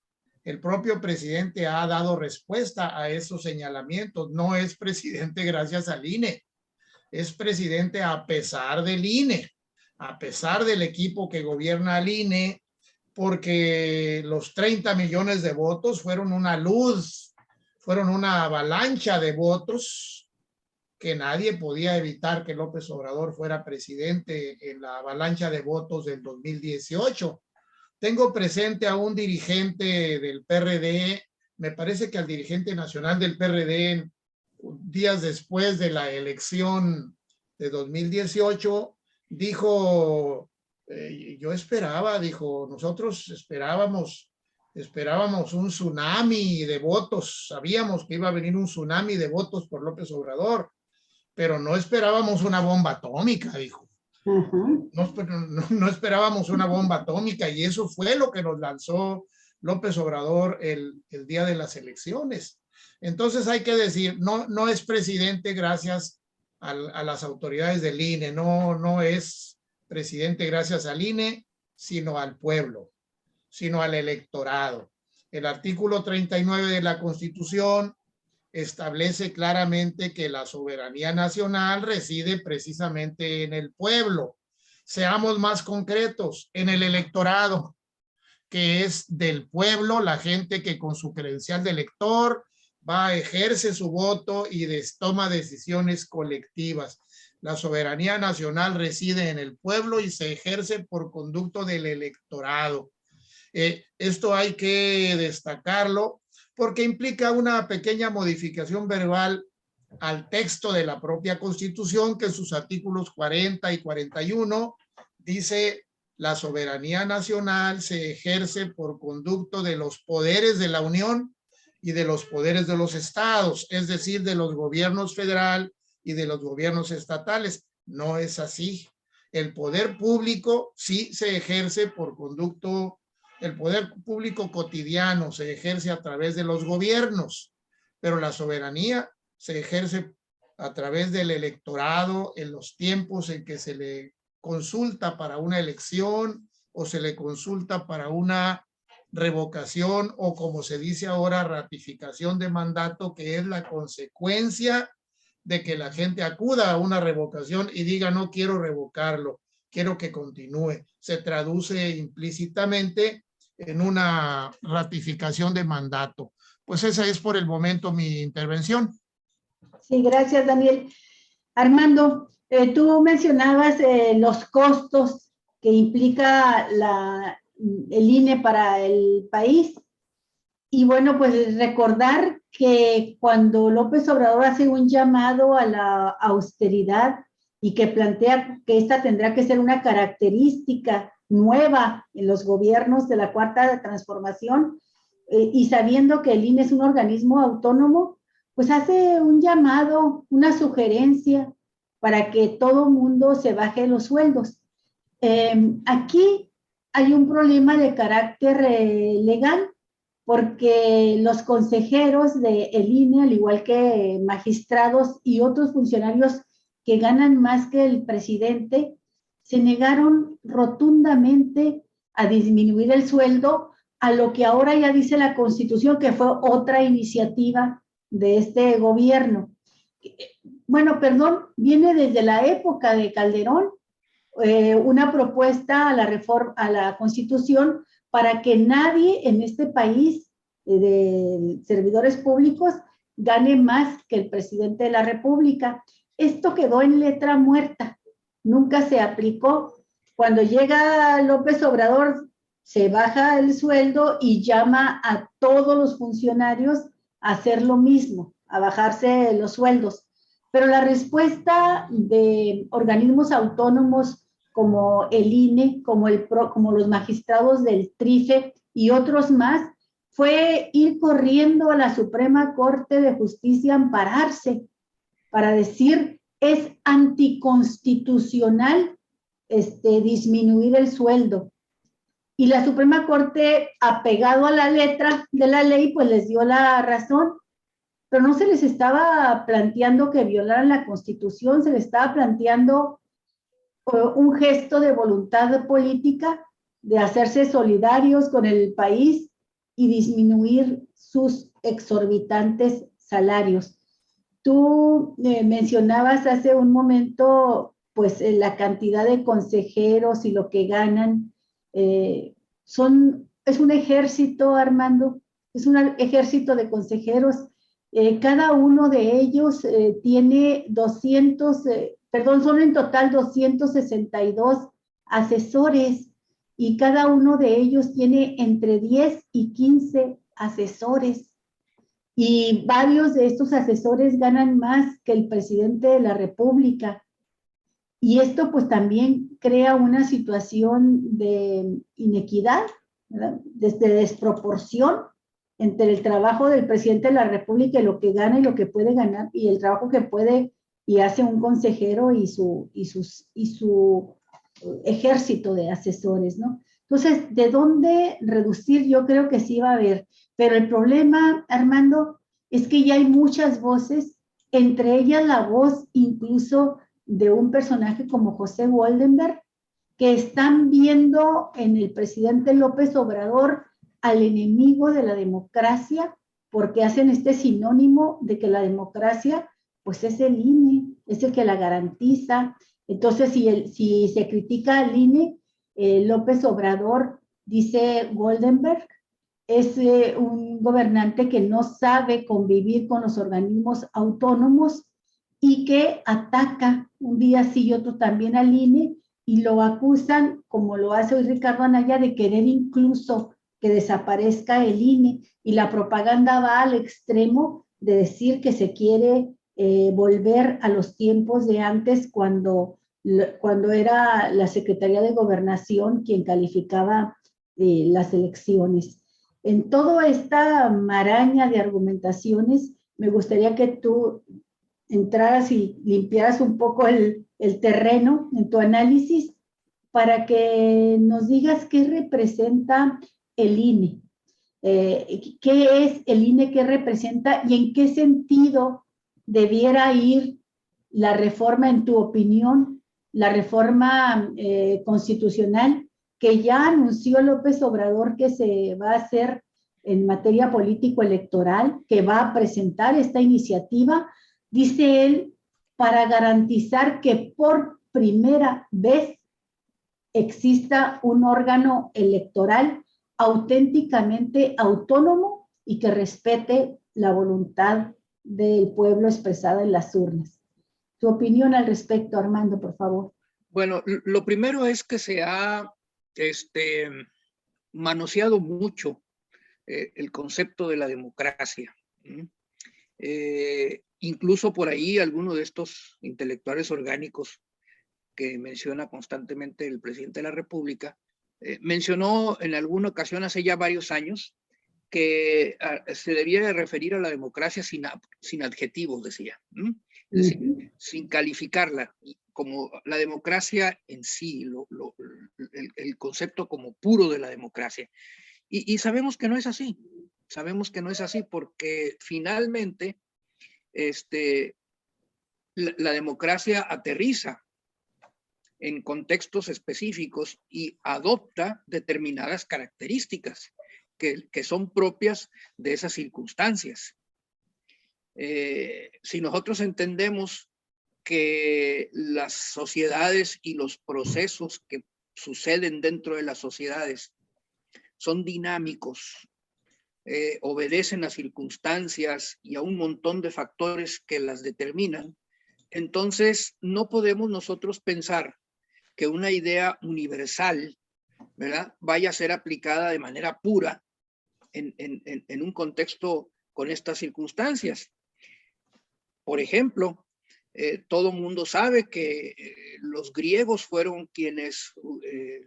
Speaker 4: El propio presidente ha dado respuesta a esos señalamientos. No es presidente gracias al INE. Es presidente a pesar del INE, a pesar del equipo que gobierna al INE, porque los 30 millones de votos fueron una luz, fueron una avalancha de votos que nadie podía evitar que López Obrador fuera presidente en la avalancha de votos del 2018. Tengo presente a un dirigente del PRD, me parece que al dirigente nacional del PRD, días después de la elección de 2018, dijo, yo esperaba, dijo, nosotros esperábamos un tsunami de votos, sabíamos que iba a venir un tsunami de votos por López Obrador, pero no esperábamos una bomba atómica, dijo. No esperábamos una bomba atómica, y eso fue lo que nos lanzó López Obrador el día de las elecciones. Entonces hay que decir, no es presidente gracias a las autoridades del INE. No es presidente gracias al INE, sino al pueblo, sino al electorado. El artículo 39 de la Constitución establece claramente que la soberanía nacional reside precisamente en el pueblo. Seamos más concretos, en el electorado, que es del pueblo, la gente que con su credencial de elector va, ejerce su voto y toma decisiones colectivas. La soberanía nacional reside en el pueblo y se ejerce por conducto del electorado. Esto hay que destacarlo porque implica una pequeña modificación verbal al texto de la propia Constitución, que en sus artículos 40 y 41 dice: la soberanía nacional se ejerce por conducto de los poderes de la Unión y de los poderes de los estados, es decir, de los gobiernos federal y de los gobiernos estatales. No es así. El poder público sí se ejerce por conducto. El poder público cotidiano se ejerce a través de los gobiernos, pero la soberanía se ejerce a través del electorado en los tiempos en que se le consulta para una elección o se le consulta para una revocación o, como se dice ahora, ratificación de mandato, que es la consecuencia de que la gente acuda a una revocación y diga: no quiero revocarlo, quiero que continúe. Se traduce implícitamente en una ratificación de mandato. Pues esa es por el momento mi intervención.
Speaker 3: Sí, gracias, Daniel. Armando, tú mencionabas los costos que implica el INE para el país. Y bueno, pues recordar que cuando López Obrador hace un llamado a la austeridad y que plantea que esta tendrá que ser una característica nueva en los gobiernos de la Cuarta Transformación, y sabiendo que el INE es un organismo autónomo, pues hace un llamado, una sugerencia para que todo mundo se baje los sueldos. Aquí hay un problema de carácter legal, porque los consejeros del INE, al igual que magistrados y otros funcionarios que ganan más que el presidente, se negaron rotundamente a disminuir el sueldo a lo que ahora ya dice la Constitución, que fue otra iniciativa de este gobierno. Bueno, perdón, viene desde la época de Calderón, una propuesta a la reforma, a la Constitución, para que nadie en este país de servidores públicos gane más que el presidente de la República. Esto quedó en letra muerta, nunca se aplicó. Cuando llega López Obrador, se baja el sueldo y llama a todos los funcionarios a hacer lo mismo, a bajarse los sueldos. Pero la respuesta de organismos autónomos como el INE, como los magistrados del TRIFE y otros más, fue ir corriendo a la Suprema Corte de Justicia a ampararse para decir: es anticonstitucional disminuir el sueldo. Y la Suprema Corte, apegado a la letra de la ley, pues les dio la razón, pero no se les estaba planteando que violaran la Constitución, se les estaba planteando un gesto de voluntad política, de hacerse solidarios con el país y disminuir sus exorbitantes salarios. Tú mencionabas hace un momento, pues, la cantidad de consejeros y lo que ganan. Es un ejército, Armando, es un ejército de consejeros. Cada uno de ellos tiene son en total 262 asesores, y cada uno de ellos tiene entre 10 y 15 asesores. Y varios de estos asesores ganan más que el presidente de la República. Y esto pues también crea una situación de inequidad, ¿verdad? De desproporción entre el trabajo del presidente de la República y lo que gana y lo que puede ganar, y el trabajo que puede y hace un consejero y su ejército de asesores, ¿no? Entonces, ¿de dónde reducir? Yo creo que sí va a haber, pero el problema, Armando, es que ya hay muchas voces entre ellas la voz incluso de un personaje como José Woldenberg, que están viendo en el presidente López Obrador al enemigo de la democracia, porque hacen este sinónimo de que la democracia, pues es el INE, es el que la garantiza. Entonces, si se critica al INE, López Obrador, dice Woldenberg, es un gobernante que no sabe convivir con los organismos autónomos y que ataca un día sí y otro también al INE, y lo acusan, como lo hace hoy Ricardo Anaya, de querer incluso que desaparezca el INE, y la propaganda va al extremo de decir que se quiere volver a los tiempos de antes, cuando era la Secretaría de Gobernación quien calificaba las elecciones. En toda esta maraña de argumentaciones, me gustaría que tú entraras y limpiaras un poco el terreno en tu análisis, para que nos digas qué representa el INE, qué es el INE, qué representa y en qué sentido debiera ir la reforma, en tu opinión, la reforma constitucional que ya anunció López Obrador que se va a hacer en materia político-electoral, que va a presentar esta iniciativa, dice él, para garantizar que por primera vez exista un órgano electoral auténticamente autónomo y que respete la voluntad del pueblo expresada en las urnas. Tu opinión al respecto, Armando, por favor.
Speaker 2: Bueno, lo primero es que se ha manoseado mucho el concepto de la democracia. Incluso por ahí algunos de estos intelectuales orgánicos que menciona constantemente el presidente de la República, mencionó en alguna ocasión hace ya varios años que se debía referir a la democracia sin adjetivos, decía, es decir, sin calificarla, como la democracia en sí, el concepto como puro de la democracia. Y sabemos que no es así, porque finalmente la democracia aterriza en contextos específicos y adopta determinadas características que son propias de esas circunstancias. Si nosotros entendemos que las sociedades y los procesos que suceden dentro de las sociedades son dinámicos, obedecen a circunstancias y a un montón de factores que las determinan, entonces no podemos nosotros pensar que una idea universal, ¿verdad?, vaya a ser aplicada de manera pura en un contexto con estas circunstancias. Por ejemplo, todo mundo sabe que los griegos fueron quienes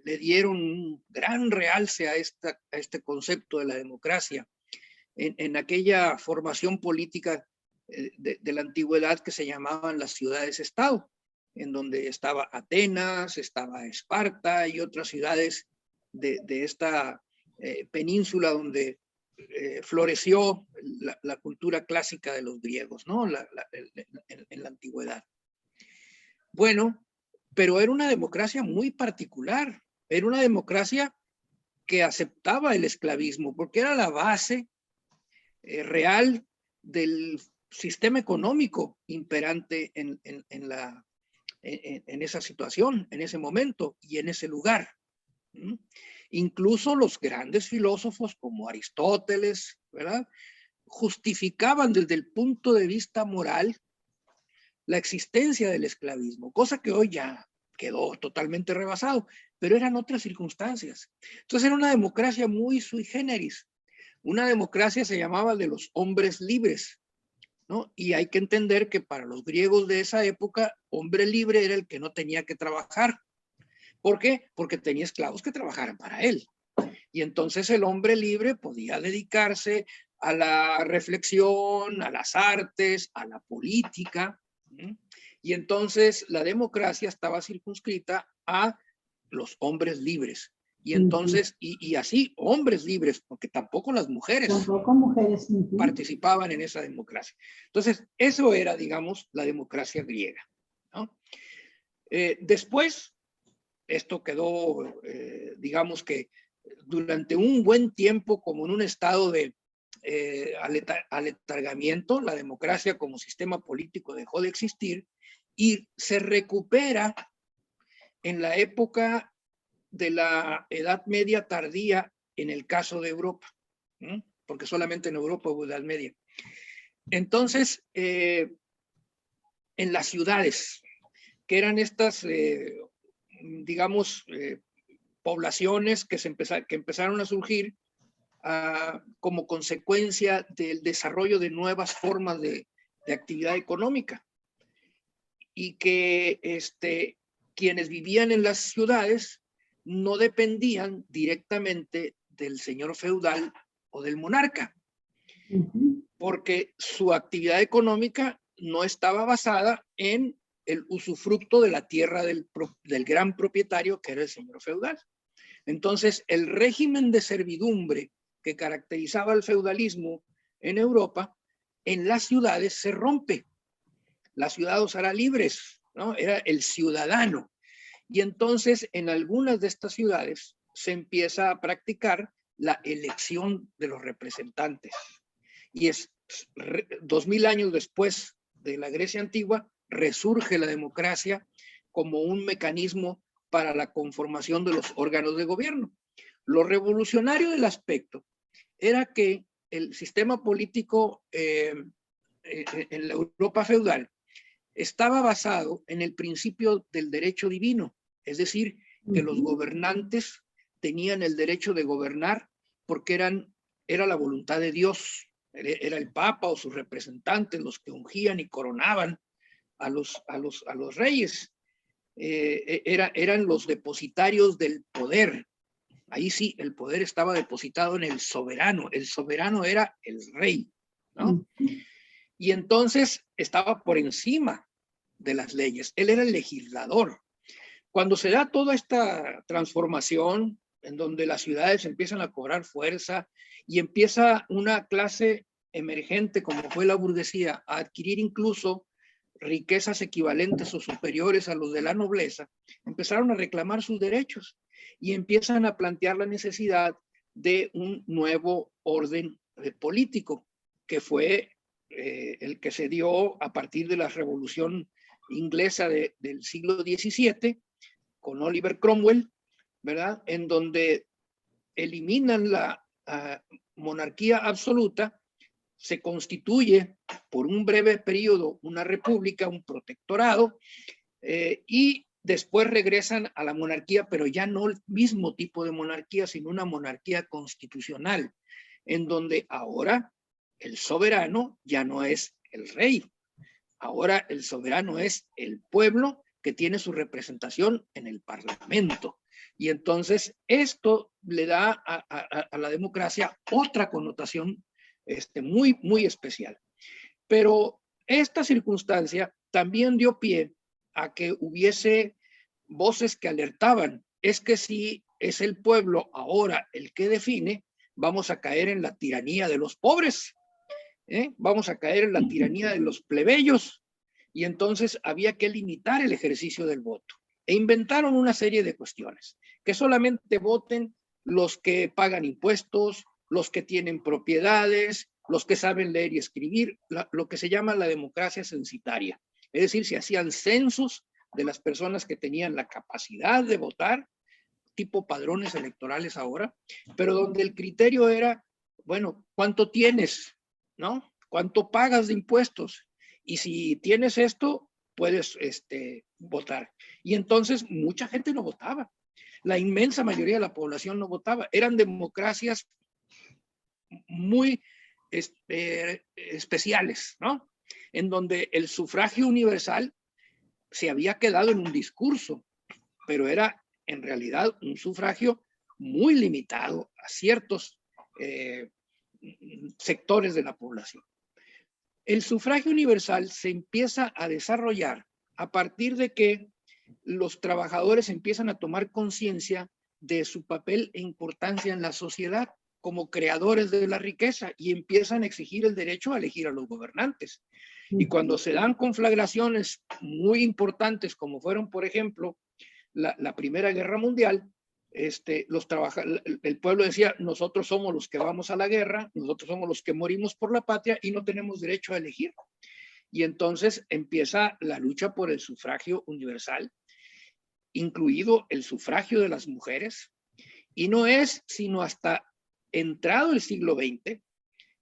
Speaker 2: le dieron un gran realce a este concepto de la democracia en aquella formación política de la antigüedad que se llamaban las ciudades-estado, en donde estaba Atenas, estaba Esparta y otras ciudades de esta península donde floreció la cultura clásica de los griegos, ¿no? En la antigüedad. Bueno, pero era una democracia muy particular, era una democracia que aceptaba el esclavismo, porque era la base real del sistema económico imperante en esa situación, en ese momento y en ese lugar. Incluso los grandes filósofos como Aristóteles, ¿verdad?, justificaban desde el punto de vista moral la existencia del esclavismo, cosa que hoy ya quedó totalmente rebasado, pero eran otras circunstancias. Entonces era una democracia muy sui generis. Una democracia se llamaba de los hombres libres, ¿no? Y hay que entender que para los griegos de esa época, hombre libre era el que no tenía que trabajar. ¿Por qué? Porque tenía esclavos que trabajaran para él. Y entonces el hombre libre podía dedicarse a la reflexión, a las artes, a la política. Y entonces la democracia estaba circunscrita a los hombres libres. Y entonces, y así, hombres libres, porque tampoco las mujeres participaban en esa democracia. Entonces, eso era, digamos, la democracia griega, ¿no? Después, esto quedó, digamos que durante un buen tiempo como en un estado de aletargamiento. La democracia como sistema político dejó de existir y se recupera en la época de la Edad Media tardía en el caso de Europa, ¿no? Porque solamente en Europa hubo Edad Media. Entonces, en las ciudades, que eran estas, digamos, poblaciones que empezaron a surgir como consecuencia del desarrollo de nuevas formas de actividad económica, y que quienes vivían en las ciudades no dependían directamente del señor feudal o del monarca, porque su actividad económica no estaba basada en el usufructo de la tierra del gran propietario, que era el señor feudal. Entonces, el régimen de servidumbre que caracterizaba el feudalismo en Europa, en las ciudades se rompe. Las ciudades eran libres, ¿no? Era el ciudadano. Y entonces, en algunas de estas ciudades se empieza a practicar la elección de los representantes. Y 2000 años después de la Grecia antigua, resurge la democracia como un mecanismo para la conformación de los órganos de gobierno. Lo revolucionario del aspecto era que el sistema político en la Europa feudal estaba basado en el principio del derecho divino, es decir, que los gobernantes tenían el derecho de gobernar porque era la voluntad de Dios, era el Papa o sus representantes los que ungían y coronaban a los reyes. Eran los depositarios del poder. Ahí sí, el poder estaba depositado en el soberano era el rey, ¿no? Y entonces estaba por encima de las leyes, él era el legislador. Cuando se da toda esta transformación en donde las ciudades empiezan a cobrar fuerza y empieza una clase emergente como fue la burguesía a adquirir incluso riquezas equivalentes o superiores a los de la nobleza, empezaron a reclamar sus derechos y empiezan a plantear la necesidad de un nuevo orden político, que fue el que se dio a partir de la Revolución Inglesa del siglo XVII, con Oliver Cromwell, ¿verdad? En donde eliminan la monarquía absoluta, se constituye por un breve periodo una república, un protectorado, y después regresan a la monarquía, pero ya no el mismo tipo de monarquía, sino una monarquía constitucional, en donde ahora el soberano ya no es el rey, ahora el soberano es el pueblo que tiene su representación en el parlamento. Y entonces esto le da a la democracia otra connotación muy, muy especial. Pero esta circunstancia también dio pie a que hubiese voces que alertaban, es que si es el pueblo ahora el que define, vamos a caer en la tiranía de los pobres, vamos a caer en la tiranía de los plebeyos, y entonces había que limitar el ejercicio del voto. E inventaron una serie de cuestiones, que solamente voten los que pagan impuestos, los que tienen propiedades, los que saben leer y escribir, lo que se llama la democracia censitaria. Es decir, se hacían censos de las personas que tenían la capacidad de votar, tipo padrones electorales ahora, pero donde el criterio era, bueno, ¿cuánto tienes? ¿No? ¿Cuánto pagas de impuestos? Y si tienes esto, puedes votar. Y entonces mucha gente no votaba. La inmensa mayoría de la población no votaba. Eran democracias muy especiales, ¿no? En donde el sufragio universal se había quedado en un discurso, pero era en realidad un sufragio muy limitado a ciertos sectores de la población. El sufragio universal se empieza a desarrollar a partir de que los trabajadores empiezan a tomar conciencia de su papel e importancia en la sociedad como creadores de la riqueza y empiezan a exigir el derecho a elegir a los gobernantes. Y cuando se dan conflagraciones muy importantes, como fueron, por ejemplo, la Primera Guerra Mundial, el pueblo decía, nosotros somos los que vamos a la guerra, nosotros somos los que morimos por la patria y no tenemos derecho a elegir. Y entonces empieza la lucha por el sufragio universal, incluido el sufragio de las mujeres, y no es sino hasta entrado el siglo XX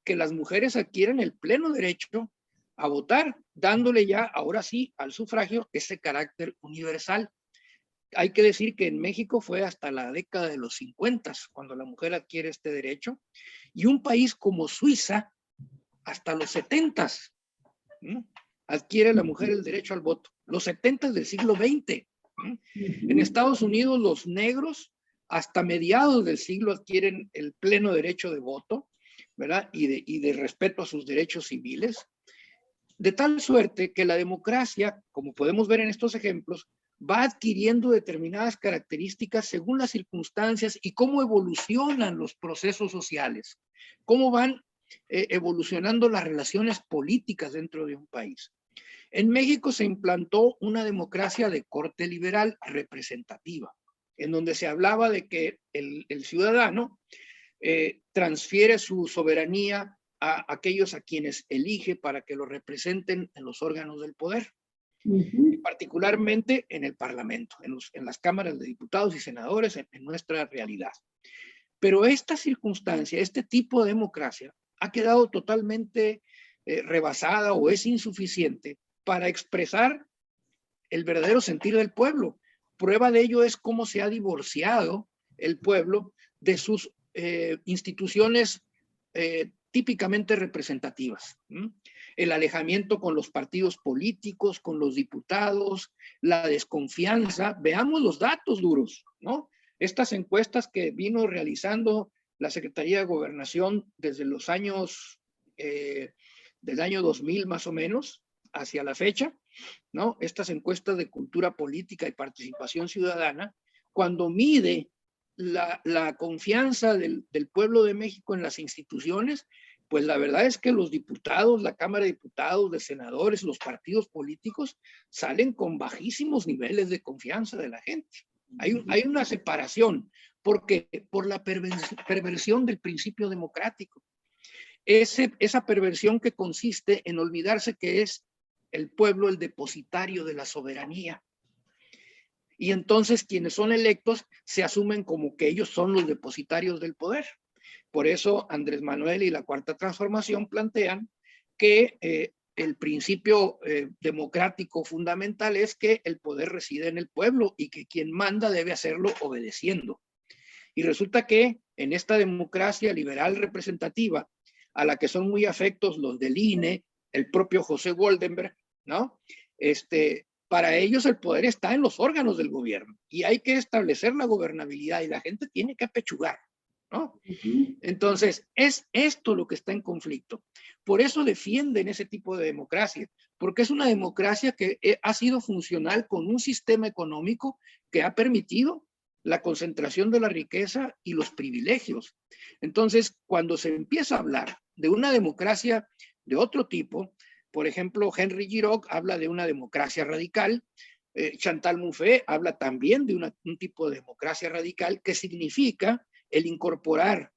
Speaker 2: que las mujeres adquieren el pleno derecho a votar, dándole ya, ahora sí, al sufragio ese carácter universal. Hay que decir que en México fue hasta la década de los 50 cuando la mujer adquiere este derecho, y un país como Suiza, hasta los 70 adquiere la mujer el derecho al voto, los 70 del siglo XX. En Estados Unidos los negros hasta mediados del siglo adquieren el pleno derecho de voto, ¿verdad? Y de respeto a sus derechos civiles, de tal suerte que la democracia, como podemos ver en estos ejemplos, va adquiriendo determinadas características según las circunstancias y cómo evolucionan los procesos sociales, cómo van evolucionando las relaciones políticas dentro de un país. En México se implantó una democracia de corte liberal representativa, en donde se hablaba de que el ciudadano transfiere su soberanía a aquellos a quienes elige para que lo representen en los órganos del poder, y particularmente en el Parlamento, en las cámaras de diputados y senadores, en nuestra realidad. Pero esta circunstancia, este tipo de democracia, ha quedado totalmente rebasada o es insuficiente para expresar el verdadero sentir del pueblo. Prueba de ello es cómo se ha divorciado el pueblo de sus instituciones típicamente representativas. El alejamiento con los partidos políticos, con los diputados, la desconfianza. Veamos los datos duros, ¿no? Estas encuestas que vino realizando la Secretaría de Gobernación desde los años, del año 2000 más o menos, hacia la fecha, ¿no? Estas encuestas de cultura política y participación ciudadana, cuando mide la confianza del pueblo de México en las instituciones, pues la verdad es que los diputados, la Cámara de Diputados, de senadores, los partidos políticos salen con bajísimos niveles de confianza de la gente. Hay una separación, porque por la perversión del principio democrático. Esa perversión que consiste en olvidarse que es el pueblo el depositario de la soberanía. Y entonces quienes son electos se asumen como que ellos son los depositarios del poder. Por eso Andrés Manuel y la Cuarta Transformación plantean que el principio democrático fundamental es que el poder reside en el pueblo y que quien manda debe hacerlo obedeciendo. Y resulta que en esta democracia liberal representativa, a la que son muy afectos los del INE, el propio José Goldenberg, ¿no? Para ellos el poder está en los órganos del gobierno y hay que establecer la gobernabilidad y la gente tiene que apechugar, ¿no? Entonces, es esto lo que está en conflicto. Por eso defienden ese tipo de democracia, porque es una democracia que ha sido funcional con un sistema económico que ha permitido la concentración de la riqueza y los privilegios. Entonces, cuando se empieza a hablar de una democracia de otro tipo, por ejemplo, Henry Giraud habla de una democracia radical, Chantal Mouffe habla también de un tipo de democracia radical que significa el incorporar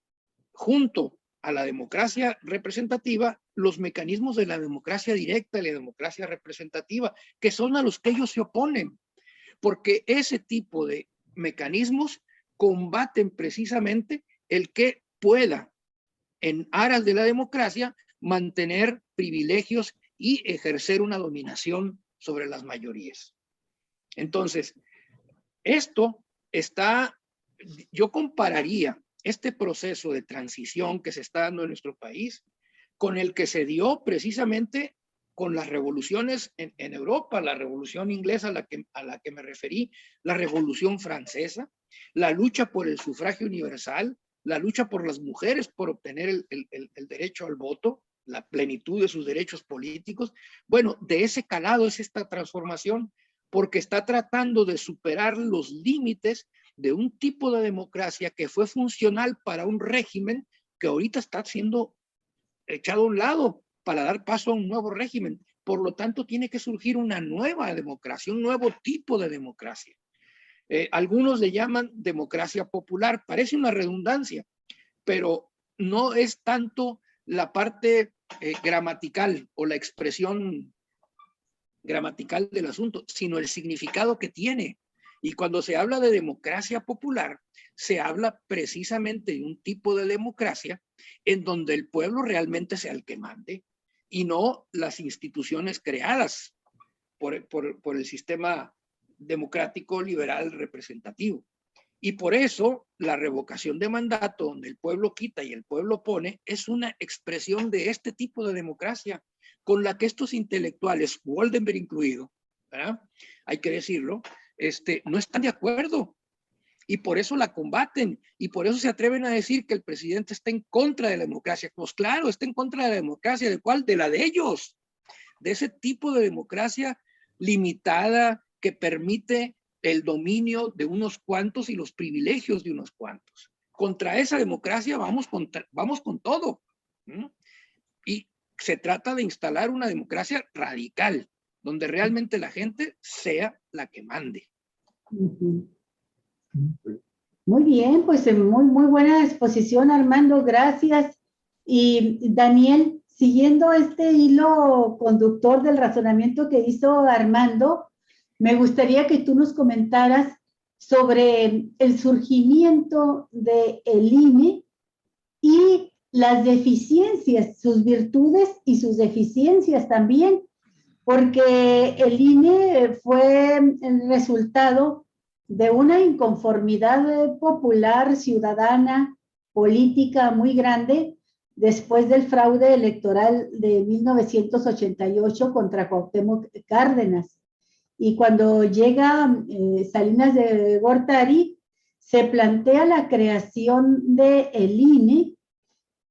Speaker 2: junto a la democracia representativa los mecanismos de la democracia directa y la democracia representativa, que son a los que ellos se oponen, porque ese tipo de mecanismos combaten precisamente el que pueda, en aras de la democracia, mantener privilegios y ejercer una dominación sobre las mayorías. Entonces, yo compararía este proceso de transición que se está dando en nuestro país con el que se dio precisamente con las revoluciones en Europa, la revolución inglesa a la que me referí, la revolución francesa, la lucha por el sufragio universal, la lucha por las mujeres por obtener el derecho al voto, la plenitud de sus derechos políticos. Bueno, de ese calado es esta transformación, porque está tratando de superar los límites de un tipo de democracia que fue funcional para un régimen que ahorita está siendo echado a un lado para dar paso a un nuevo régimen. Por lo tanto, tiene que surgir una nueva democracia, un nuevo tipo de democracia. Algunos le llaman democracia popular. Parece una redundancia, pero no es tanto la parte gramatical o la expresión gramatical del asunto, sino el significado que tiene. Y cuando se habla de democracia popular, se habla precisamente de un tipo de democracia en donde el pueblo realmente sea el que mande y no las instituciones creadas por el sistema democrático liberal representativo. Y por eso la revocación de mandato, donde el pueblo quita y el pueblo pone, es una expresión de este tipo de democracia con la que estos intelectuales, Waldenberg incluido, ¿verdad?, hay que decirlo, no están de acuerdo. Y por eso la combaten, y por eso se atreven a decir que el presidente está en contra de la democracia. Pues claro, está en contra de la democracia. ¿De cuál? De la de ellos. De ese tipo de democracia limitada que permite el dominio de unos cuantos y los privilegios de unos cuantos. Contra esa democracia vamos con todo. Y se trata de instalar una democracia radical, donde realmente la gente sea la que mande.
Speaker 3: Muy bien, pues muy buena exposición, Armando, gracias. Y Daniel, siguiendo este hilo conductor del razonamiento que hizo Armando, me gustaría que tú nos comentaras sobre el surgimiento del INE y las deficiencias, sus virtudes y sus deficiencias también, porque el INE fue el resultado de una inconformidad popular, ciudadana, política muy grande, después del fraude electoral de 1988 contra Cuauhtémoc Cárdenas. Y cuando llega Salinas de Gortari, se plantea la creación del INE.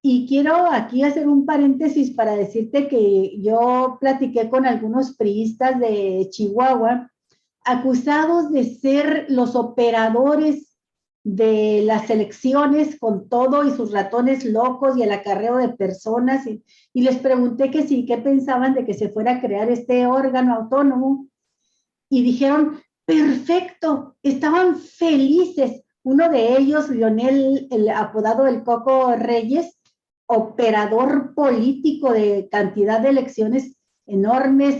Speaker 3: Y quiero aquí hacer un paréntesis para decirte que yo platiqué con algunos priistas de Chihuahua, acusados de ser los operadores de las elecciones con todo y sus ratones locos y el acarreo de personas. Y les pregunté que sí, qué pensaban de que se fuera a crear este órgano autónomo. Y dijeron, perfecto, estaban felices. Uno de ellos, Leonel, el apodado el Coco Reyes, operador político de cantidad de elecciones enormes,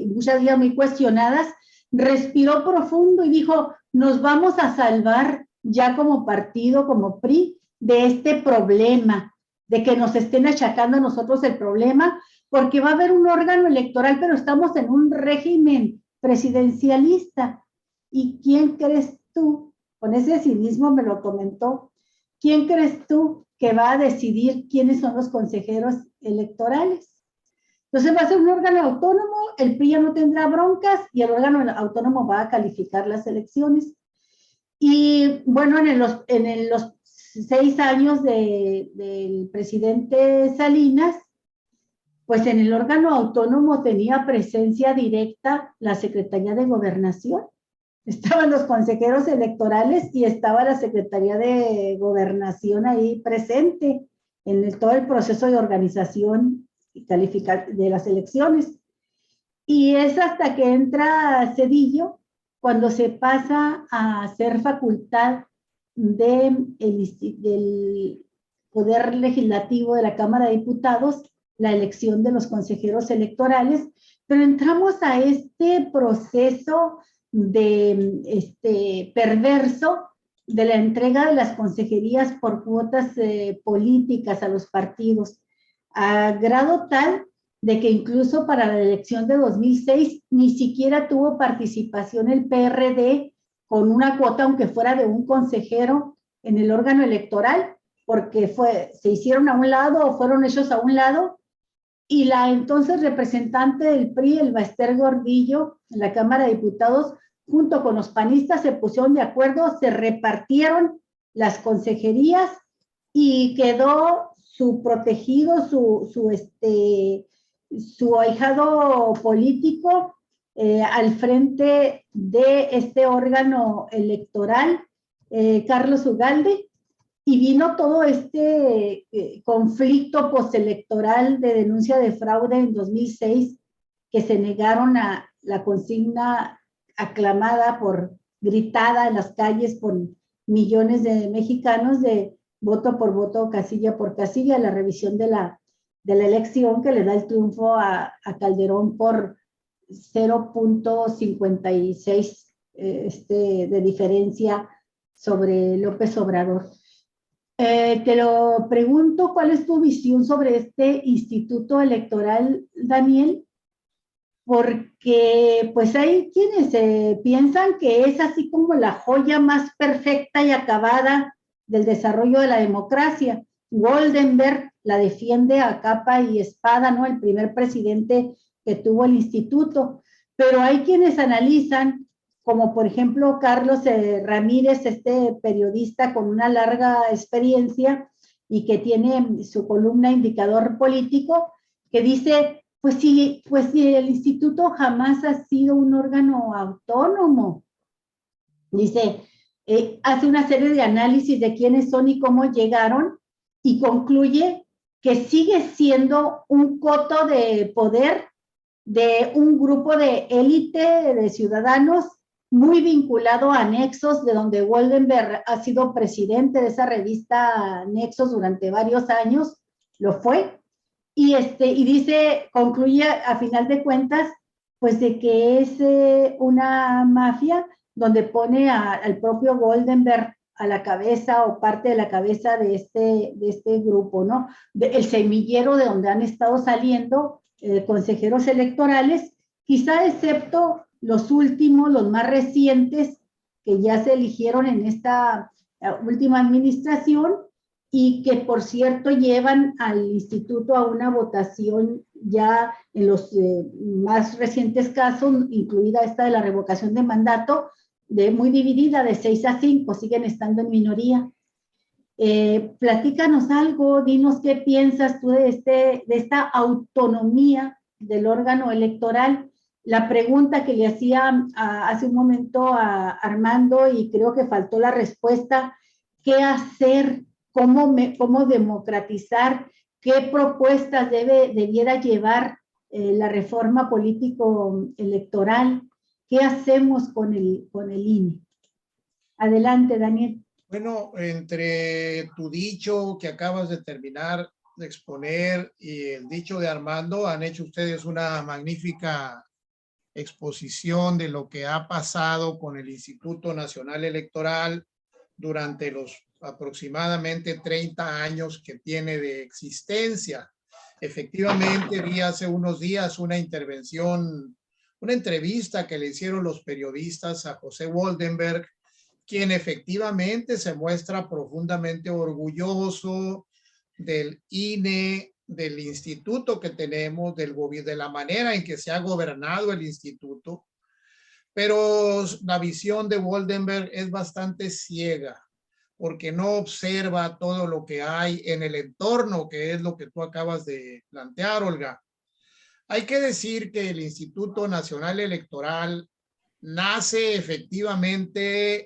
Speaker 3: muchas días muy cuestionadas, respiró profundo y dijo, nos vamos a salvar ya como partido, como PRI, de este problema, de que nos estén achacando a nosotros el problema, porque va a haber un órgano electoral, pero estamos en un régimen presidencialista. ¿Y quién crees tú? Con ese cinismo me lo comentó. ¿Quién crees tú que va a decidir quiénes son los consejeros electorales? Entonces va a ser un órgano autónomo, el PRI ya no tendrá broncas y el órgano autónomo va a calificar las elecciones. Y bueno, en los 6 años del presidente Salinas, pues en el órgano autónomo tenía presencia directa la Secretaría de Gobernación. Estaban los consejeros electorales y estaba la Secretaría de Gobernación ahí presente en todo el proceso de organización y calificar de las elecciones. Y es hasta que entra Zedillo cuando se pasa a ser facultad del Poder Legislativo de la Cámara de Diputados la elección de los consejeros electorales, pero entramos a este proceso de perverso de la entrega de las consejerías por cuotas políticas a los partidos, a grado tal de que incluso para la elección de 2006 ni siquiera tuvo participación el PRD con una cuota, aunque fuera de un consejero en el órgano electoral, porque se hicieron a un lado o fueron hechos a un lado, y la entonces representante del PRI, el Baester Gordillo, en la Cámara de Diputados, junto con los panistas se pusieron de acuerdo, se repartieron las consejerías y quedó su protegido, su ahijado político al frente de este órgano electoral Carlos Ugalde, y vino todo este conflicto postelectoral de denuncia de fraude en 2006, que se negaron a la consigna aclamada gritada en las calles por millones de mexicanos de voto por voto, casilla por casilla, la revisión de la elección que le da el triunfo a Calderón por 0.56 de diferencia sobre López Obrador. Te lo pregunto, ¿cuál es tu visión sobre este instituto electoral, Daniel? Porque pues hay quienes piensan que es así como la joya más perfecta y acabada del desarrollo de la democracia. Goldenberg la defiende a capa y espada, ¿no? El primer presidente que tuvo el instituto. Pero hay quienes analizan, como por ejemplo Carlos Ramírez, este periodista con una larga experiencia y que tiene su columna Indicador Político, que dice, pues sí, el instituto jamás ha sido un órgano autónomo. Dice, hace una serie de análisis de quiénes son y cómo llegaron y concluye que sigue siendo un coto de poder de un grupo de élite de ciudadanos muy vinculado a Nexos, de donde Goldenberg ha sido presidente de esa revista Nexos durante varios años, lo fue, y dice, concluye a final de cuentas, pues de que es una mafia donde pone al propio Goldenberg a la cabeza o parte de la cabeza de este grupo, ¿no? El semillero de donde han estado saliendo consejeros electorales, quizá excepto los últimos, los más recientes, que ya se eligieron en esta última administración y que, por cierto, llevan al instituto a una votación ya en los más recientes casos, incluida esta de la revocación de mandato, muy dividida, de 6-5, siguen estando en minoría. Platícanos algo, dinos qué piensas tú de esta autonomía del órgano electoral. La pregunta que le hacía hace un momento a Armando, y creo que faltó la respuesta, ¿qué hacer? ¿Cómo democratizar? ¿Qué propuestas debiera llevar la reforma político-electoral? ¿Qué hacemos con el INE? Adelante, Daniel.
Speaker 4: Bueno, entre tu dicho que acabas de terminar de exponer y el dicho de Armando, han hecho ustedes una magnífica exposición de lo que ha pasado con el Instituto Nacional Electoral durante los aproximadamente 30 años que tiene de existencia. Efectivamente, vi hace unos días una entrevista que le hicieron los periodistas a José Goldenberg, quien efectivamente se muestra profundamente orgulloso del INE, del instituto que tenemos, de la manera en que se ha gobernado el instituto, pero la visión de Goldenberg es bastante ciega, porque no observa todo lo que hay en el entorno, que es lo que tú acabas de plantear, Olga. Hay que decir que el Instituto Nacional Electoral nace efectivamente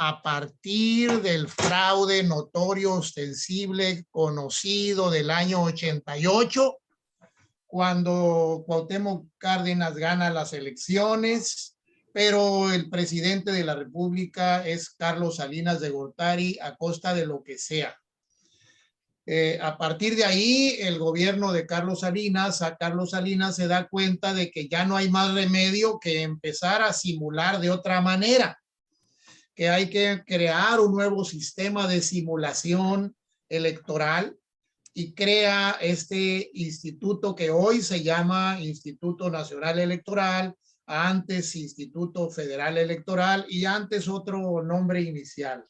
Speaker 4: a partir del fraude notorio, ostensible, conocido del año 88, cuando Cuauhtémoc Cárdenas gana las elecciones, pero el presidente de la República es Carlos Salinas de Gortari a costa de lo que sea. A partir de ahí, el gobierno de Carlos Salinas se da cuenta de que ya no hay más remedio que empezar a simular de otra manera, que hay que crear un nuevo sistema de simulación electoral y crea este instituto que hoy se llama Instituto Nacional Electoral, antes Instituto Federal Electoral y antes otro nombre inicial.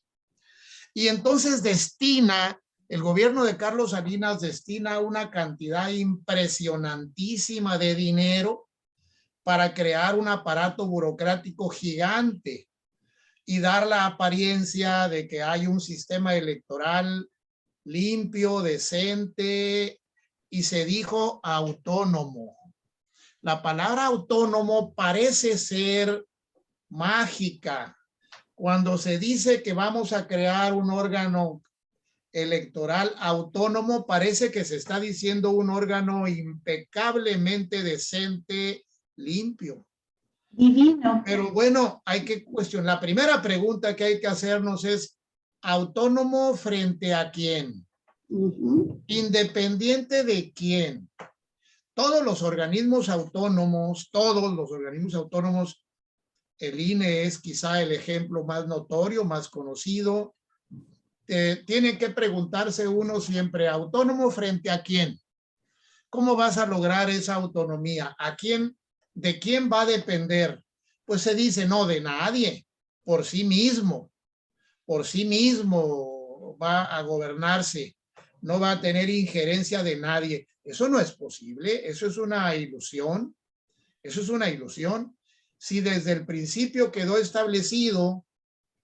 Speaker 4: Y entonces el gobierno de Carlos Salinas destina una cantidad impresionantísima de dinero para crear un aparato burocrático gigante y dar la apariencia de que hay un sistema electoral limpio, decente, y se dijo autónomo. La palabra autónomo parece ser mágica, Cuando se dice que vamos a crear un órgano electoral autónomo, parece que se está diciendo un órgano impecablemente decente, limpio.
Speaker 3: Divino.
Speaker 4: Pero bueno, hay que cuestionar. La primera pregunta que hay que hacernos es, ¿autónomo frente a quién? ¿Independiente de quién? Todos los organismos autónomos, el INE es quizá el ejemplo más notorio, más conocido. Tienen que preguntarse uno siempre, ¿autónomo frente a quién? ¿Cómo vas a lograr esa autonomía? ¿A quién? ¿De quién va a depender? Pues se dice, no, de nadie, por sí mismo va a gobernarse, no va a tener injerencia de nadie. Eso no es posible, eso es una ilusión, Si desde el principio quedó establecido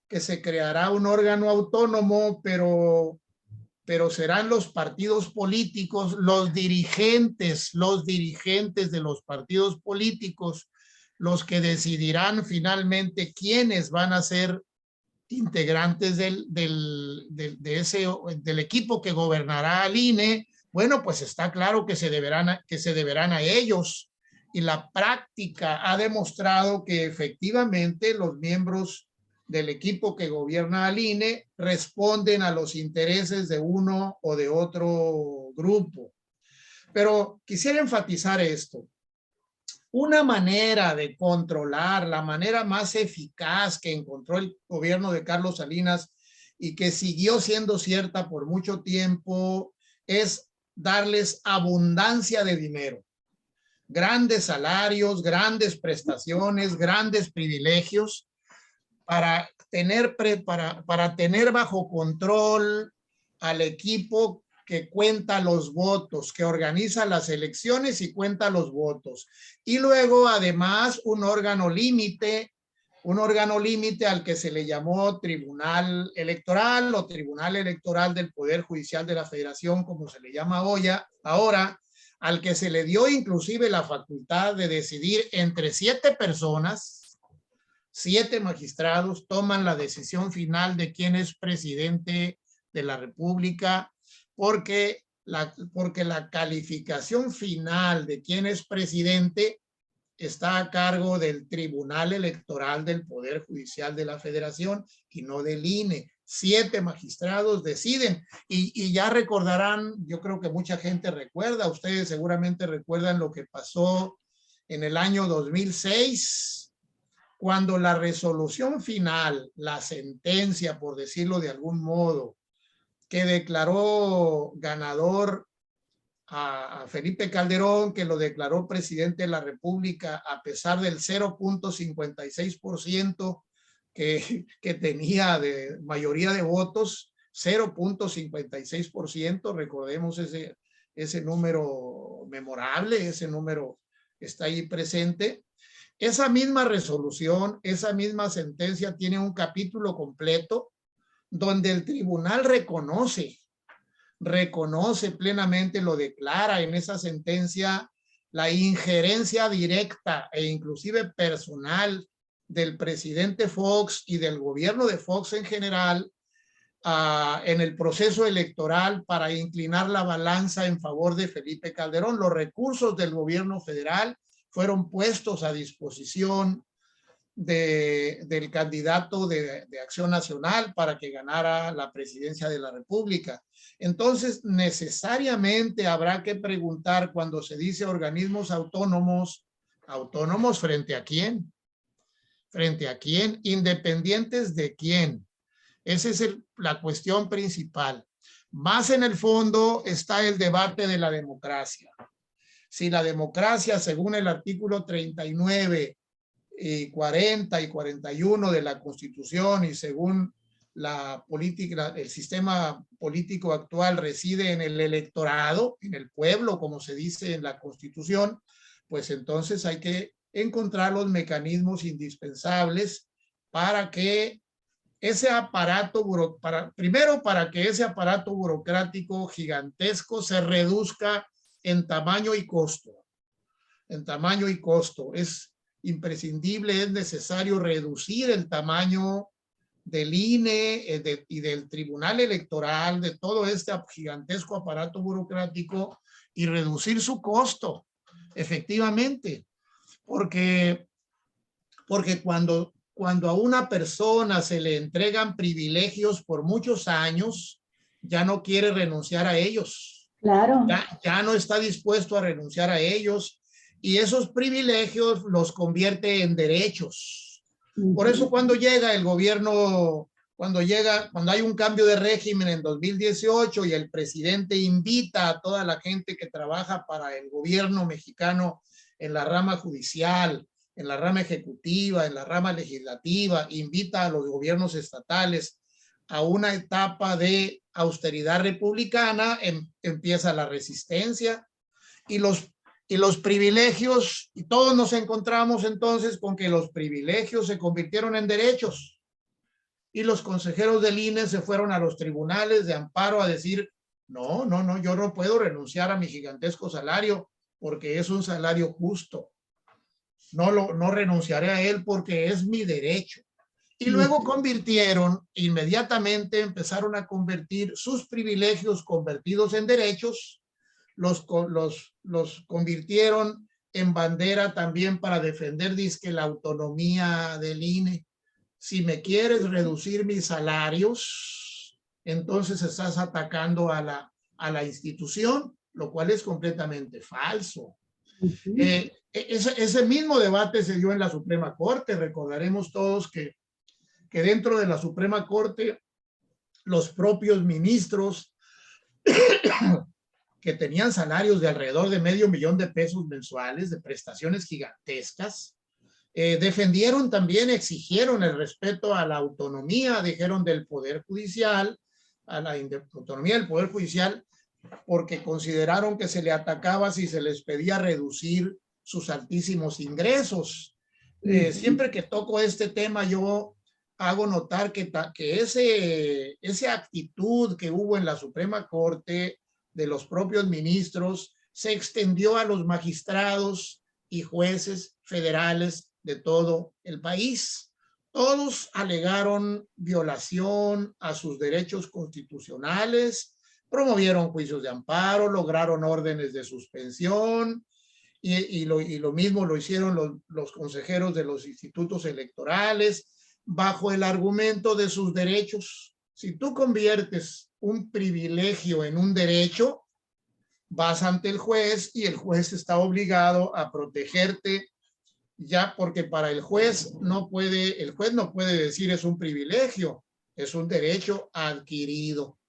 Speaker 4: que se creará un órgano autónomo, pero serán los partidos políticos, los dirigentes de los partidos políticos, los que decidirán finalmente quiénes van a ser integrantes del equipo que gobernará al INE. Bueno, pues está claro que se deberán a ellos. Y la práctica ha demostrado que efectivamente los miembros del equipo que gobierna al INE responden a los intereses de uno o de otro grupo. Pero quisiera enfatizar esto. Una manera de controlar, la manera más eficaz que encontró el gobierno de Carlos Salinas y que siguió siendo cierta por mucho tiempo, es darles abundancia de dinero. Grandes salarios, grandes prestaciones, grandes privilegios para tener bajo control al equipo que cuenta los votos, que organiza las elecciones y cuenta los votos. Y luego, además, un órgano límite al que se le llamó Tribunal Electoral o Tribunal Electoral del Poder Judicial de la Federación, como se le llama ahora, al que se le dio inclusive la facultad de decidir entre 7 personas, 7 magistrados toman la decisión final de quién es presidente de la República, porque la calificación final de quién es presidente está a cargo del Tribunal Electoral del Poder Judicial de la Federación y no del INE. 7 magistrados deciden y ya recordarán, yo creo que mucha gente recuerda, ustedes seguramente recuerdan lo que pasó en el año 2006, cuando la resolución final, la sentencia, por decirlo de algún modo, que declaró ganador a Felipe Calderón, que lo declaró presidente de la República a pesar del 0.56% que tenía de mayoría de votos, 0.56%, recordemos ese número memorable, ese número está ahí presente. Esa misma resolución, esa misma sentencia tiene un capítulo completo donde el tribunal reconoce plenamente, lo declara en esa sentencia, la injerencia directa e inclusive personal del presidente Fox y del gobierno de Fox en general en el proceso electoral para inclinar la balanza en favor de Felipe Calderón. Los recursos del gobierno federal fueron puestos a disposición del candidato de Acción Nacional para que ganara la presidencia de la República. Entonces, necesariamente habrá que preguntar cuando se dice organismos autónomos, ¿autónomos frente a quién? ¿Frente a quién? ¿Independientes de quién? Esa es la cuestión principal. Más en el fondo está el debate de la democracia. Si la democracia, según el artículo 39, 40 y 41 de la Constitución y según la política, el sistema político actual reside en el electorado, en el pueblo, como se dice en la Constitución, pues entonces hay que encontrar los mecanismos indispensables para que ese aparato, primero para que ese aparato burocrático gigantesco se reduzca en tamaño y costo. Es imprescindible, es necesario reducir el tamaño del INE y del Tribunal Electoral, de todo este gigantesco aparato burocrático y reducir su costo, efectivamente, porque cuando a una persona se le entregan privilegios por muchos años, ya no quiere renunciar a ellos.
Speaker 3: Claro.
Speaker 4: Ya no está dispuesto a renunciar a ellos y esos privilegios los convierte en derechos. Por eso cuando llega el gobierno, cuando hay un cambio de régimen en 2018 y el presidente invita a toda la gente que trabaja para el gobierno mexicano en la rama judicial, en la rama ejecutiva, en la rama legislativa, invita a los gobiernos estatales a una etapa de austeridad republicana, empieza la resistencia y los privilegios, y todos nos encontramos entonces con que los privilegios se convirtieron en derechos y los consejeros del INE se fueron a los tribunales de amparo a decir, no, yo no puedo renunciar a mi gigantesco salario porque es un salario justo. No renunciaré a él porque es mi derecho. Y luego inmediatamente empezaron a convertir sus privilegios convertidos en derechos, los convirtieron en bandera también para defender, dizque, la autonomía del INE. Si me quieres reducir mis salarios, entonces estás atacando a la institución, lo cual es completamente falso. Ese mismo debate se dio en la Suprema Corte. Recordaremos todos que dentro de la Suprema Corte los propios ministros que tenían salarios de alrededor de $500,000 de pesos mensuales, de prestaciones gigantescas, defendieron también, exigieron el respeto a la autonomía, dijeron, del Poder Judicial, a la autonomía del Poder Judicial, porque consideraron que se le atacaba si se les pedía reducir sus altísimos ingresos. Siempre que toco este tema, yo hago notar que esa actitud que hubo en la Suprema Corte de los propios ministros se extendió a los magistrados y jueces federales de todo el país. Todos alegaron violación a sus derechos constitucionales, promovieron juicios de amparo, lograron órdenes de suspensión y lo mismo lo hicieron los consejeros de los institutos electorales bajo el argumento de sus derechos. Si tú conviertes un privilegio en un derecho, vas ante el juez y el juez está obligado a protegerte, ya, porque para el juez no puede decir es un privilegio, es un derecho adquirido.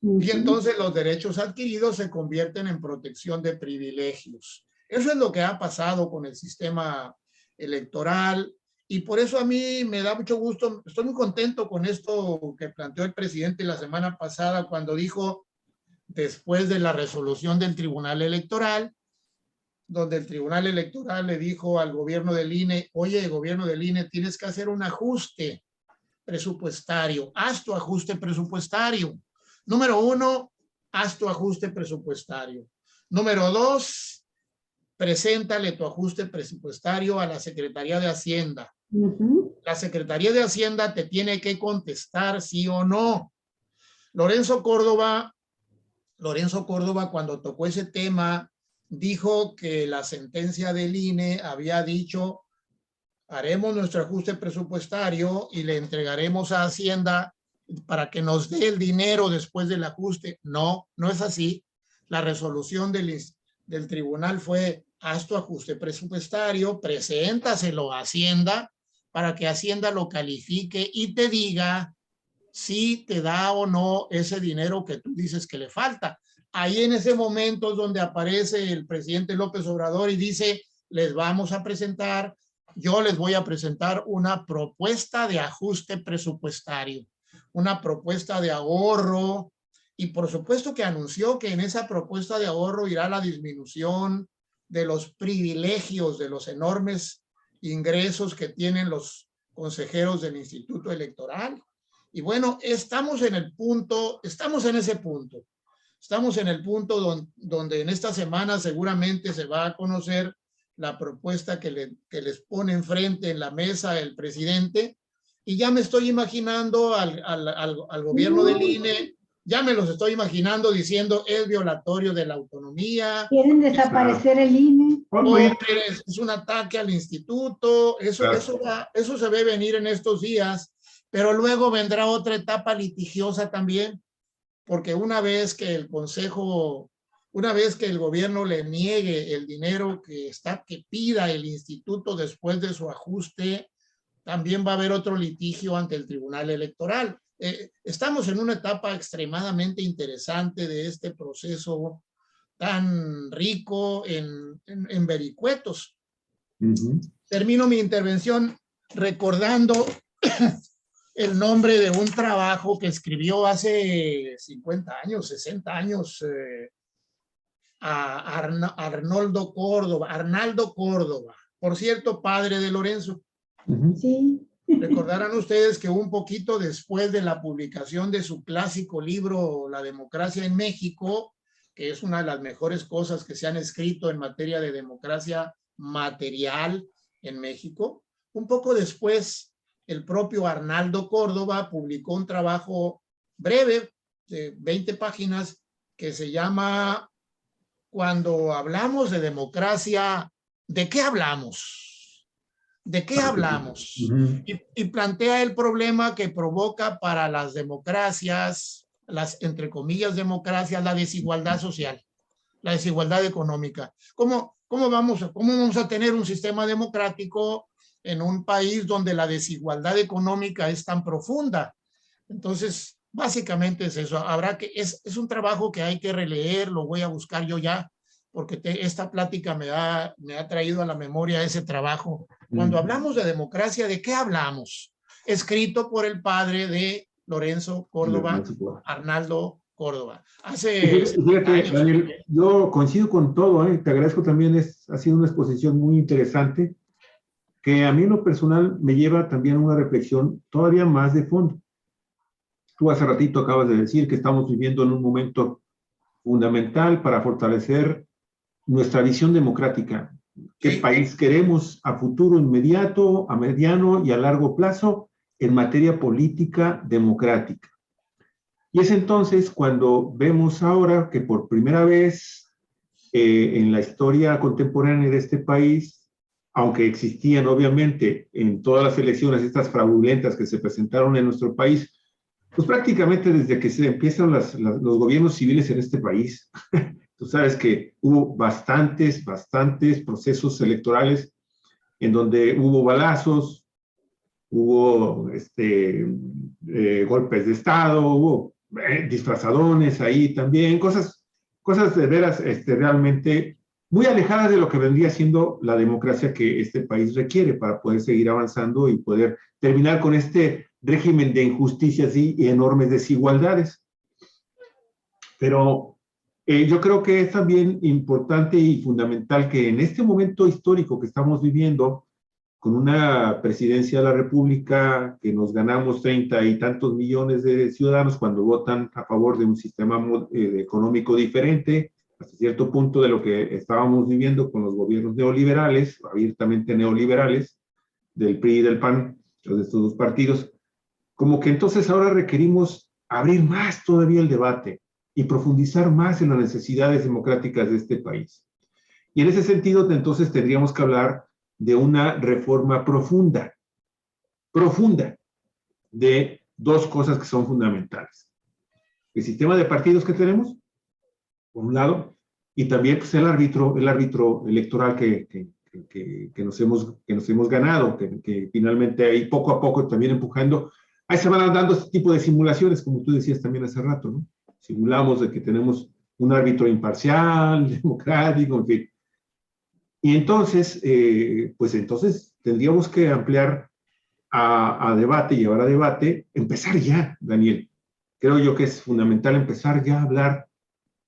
Speaker 4: Y entonces los derechos adquiridos se convierten en protección de privilegios. Eso es lo que ha pasado con el sistema electoral y por eso a mí me da mucho gusto, estoy muy contento con esto que planteó el presidente la semana pasada cuando dijo, después de la resolución del Tribunal Electoral, donde el Tribunal Electoral le dijo al gobierno del INE, oye, gobierno del INE, tienes que hacer un ajuste presupuestario, haz tu ajuste presupuestario. Número 1, haz tu ajuste presupuestario. Número 2, preséntale tu ajuste presupuestario a la Secretaría de Hacienda. La Secretaría de Hacienda te tiene que contestar sí o no. Lorenzo Córdoba, cuando tocó ese tema, dijo que la sentencia del INE había dicho, haremos nuestro ajuste presupuestario y le entregaremos a Hacienda para que nos dé el dinero después del ajuste. No, no es así. La resolución del tribunal fue, haz tu ajuste presupuestario, preséntaselo a Hacienda para que Hacienda lo califique y te diga si te da o no ese dinero que tú dices que le falta. Ahí en ese momento es donde aparece el presidente López Obrador y dice, yo les voy a presentar una propuesta de ajuste presupuestario, una propuesta de ahorro, y por supuesto que anunció que en esa propuesta de ahorro irá la disminución de los privilegios, de los enormes ingresos que tienen los consejeros del Instituto Electoral. Y bueno, estamos en ese punto donde en esta semana seguramente se va a conocer la propuesta que les pone enfrente en la mesa el presidente, y ya me estoy imaginando al gobierno del INE, ya me los estoy imaginando diciendo es violatorio de la autonomía.
Speaker 3: Quieren desaparecer el INE.
Speaker 4: Es un ataque al instituto, eso se ve venir en estos días, pero luego vendrá otra etapa litigiosa también, porque una vez que el gobierno le niegue el dinero que pida el instituto después de su ajuste, también va a haber otro litigio ante el Tribunal Electoral. Estamos en una etapa extremadamente interesante de este proceso tan rico en vericuetos. Termino mi intervención recordando el nombre de un trabajo que escribió hace 50 años, 60 años, a Arnaldo Córdoba, por cierto, padre de Lorenzo.
Speaker 3: Sí.
Speaker 4: Recordarán ustedes que un poquito después de la publicación de su clásico libro La democracia en México, que es una de las mejores cosas que se han escrito en materia de democracia material en México, un poco después el propio Arnaldo Córdoba publicó un trabajo breve de 20 páginas que se llama Cuando hablamos de democracia, ¿de qué hablamos? ¿De qué hablamos? Y plantea el problema que provoca para las democracias, las entre comillas democracias, la desigualdad social, la desigualdad económica. ¿Cómo vamos a tener un sistema democrático en un país donde la desigualdad económica es tan profunda? Entonces, básicamente es eso. Es un trabajo que hay que releer, lo voy a buscar yo ya, porque esta plática me ha traído a la memoria ese trabajo. Cuando hablamos de democracia, ¿de qué hablamos? Escrito por el padre de Lorenzo Córdoba, Arnaldo Córdoba.
Speaker 1: Fíjate, Daniel, yo coincido con todo, te agradezco también, ha sido una exposición muy interesante, que a mí en lo personal me lleva también a una reflexión todavía más de fondo. Tú hace ratito acabas de decir que estamos viviendo en un momento fundamental para fortalecer nuestra visión democrática. ¿Qué país queremos a futuro inmediato, a mediano y a largo plazo en materia política democrática? Y es entonces cuando vemos ahora que por primera vez en la historia contemporánea de este país, aunque existían obviamente en todas las elecciones estas fraudulentas que se presentaron en nuestro país, pues prácticamente desde que se empiezan los gobiernos civiles en este país, tú sabes que hubo bastantes procesos electorales en donde hubo balazos, hubo golpes de Estado, hubo disfrazadones ahí también, cosas de veras realmente muy alejadas de lo que vendría siendo la democracia que este país requiere para poder seguir avanzando y poder terminar con este régimen de injusticias y enormes desigualdades. Pero yo creo que es también importante y fundamental que en este momento histórico que estamos viviendo, con una presidencia de la República que nos ganamos 30 y tantos millones de ciudadanos cuando votan a favor de un sistema económico diferente, hasta cierto punto de lo que estábamos viviendo con los gobiernos neoliberales, abiertamente neoliberales, del PRI y del PAN, de estos dos partidos, como que entonces ahora requerimos abrir más todavía el debate y profundizar más en las necesidades democráticas de este país. Y en ese sentido, entonces tendríamos que hablar de una reforma profunda de dos cosas que son fundamentales. El sistema de partidos que tenemos, por un lado, y también pues, el árbitro electoral que nos hemos ganado, que finalmente ahí poco a poco también empujando. Ahí se van dando este tipo de simulaciones, como tú decías también hace rato, ¿no? Simulamos de que tenemos un árbitro imparcial, democrático, en fin. Y entonces, pues entonces tendríamos que ampliar a debate, llevar a debate, empezar ya, Daniel. Creo yo que es fundamental empezar ya a hablar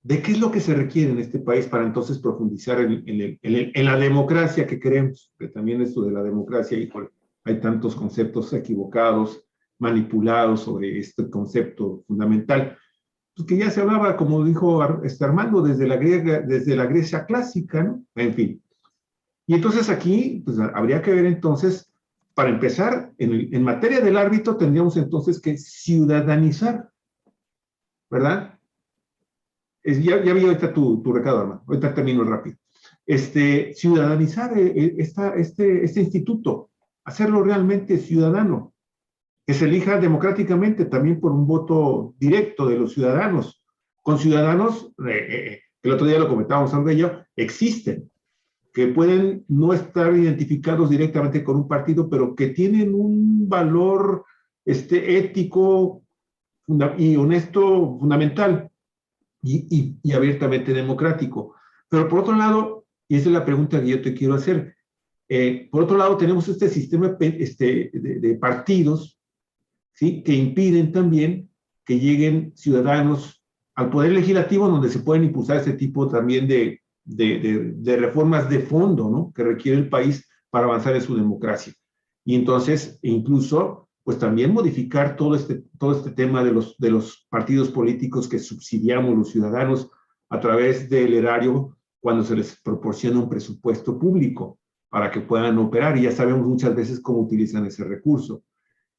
Speaker 1: de qué es lo que se requiere en este país para entonces profundizar en la democracia que queremos, que también esto de la democracia, híjole, hay tantos conceptos equivocados, manipulados sobre este concepto fundamental, pues que ya se hablaba, como dijo Armando, desde la Grecia clásica, ¿no? En fin. Y entonces aquí, pues habría que ver entonces, para empezar, en materia del árbitro tendríamos entonces que ciudadanizar, ¿verdad? Ya vi ahorita tu recado, Armando. Ahorita termino rápido. Ciudadanizar este instituto, hacerlo realmente ciudadano, que se elija democráticamente también por un voto directo de los ciudadanos. Con ciudadanos, el otro día lo comentábamos algo de ello, existen, que pueden no estar identificados directamente con un partido, pero que tienen un valor ético y honesto fundamental y abiertamente democrático. Pero por otro lado, y esa es la pregunta que yo te quiero hacer, por otro lado tenemos este sistema de partidos, ¿sí?, que impiden también que lleguen ciudadanos al poder legislativo, donde se pueden impulsar este tipo también de reformas de fondo, ¿no?, que requiere el país para avanzar en su democracia. Y entonces, incluso, pues también modificar todo este tema de los partidos políticos que subsidiamos los ciudadanos a través del erario cuando se les proporciona un presupuesto público para que puedan operar, y ya sabemos muchas veces cómo utilizan ese recurso.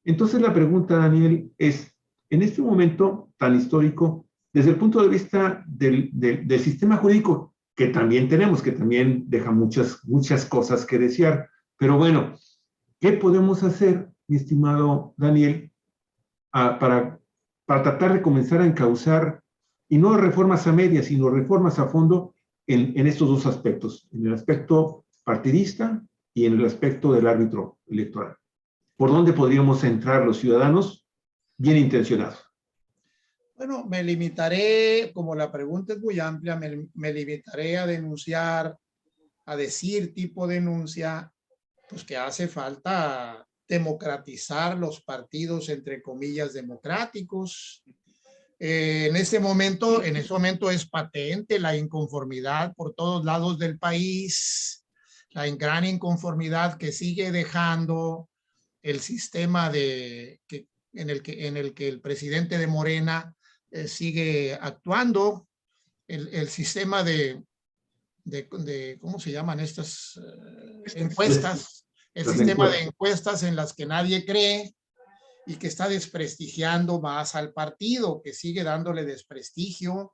Speaker 1: Entonces la pregunta, Daniel, es, en este momento tan histórico, desde el punto de vista del sistema jurídico, que también tenemos, que también deja muchas cosas que desear, pero bueno, ¿qué podemos hacer, mi estimado Daniel, para tratar de comenzar a encauzar, y no reformas a medias, sino reformas a fondo en estos dos aspectos, en el aspecto partidista y en el aspecto del árbitro electoral? ¿Por dónde podríamos entrar los ciudadanos bien intencionados?
Speaker 4: Bueno, me limitaré, como la pregunta es muy amplia, me limitaré a denunciar, a decir tipo denuncia, pues que hace falta democratizar los partidos, entre comillas, democráticos. En ese momento es patente la inconformidad por todos lados del país, la gran inconformidad que sigue dejando el sistema en el que el presidente de Morena sigue actuando, el sistema de ¿cómo se llaman estas encuestas? El sistema de encuestas en las que nadie cree y que está desprestigiando más al partido, que sigue dándole desprestigio,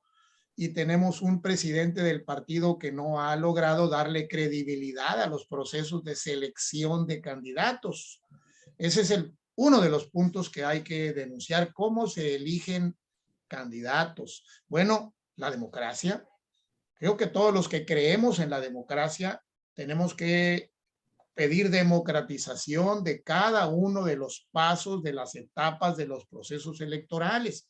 Speaker 4: y tenemos un presidente del partido que no ha logrado darle credibilidad a los procesos de selección de candidatos. Ese es uno de los puntos que hay que denunciar, cómo se eligen candidatos. Bueno, la democracia, creo que todos los que creemos en la democracia tenemos que pedir democratización de cada uno de los pasos, de las etapas de los procesos electorales.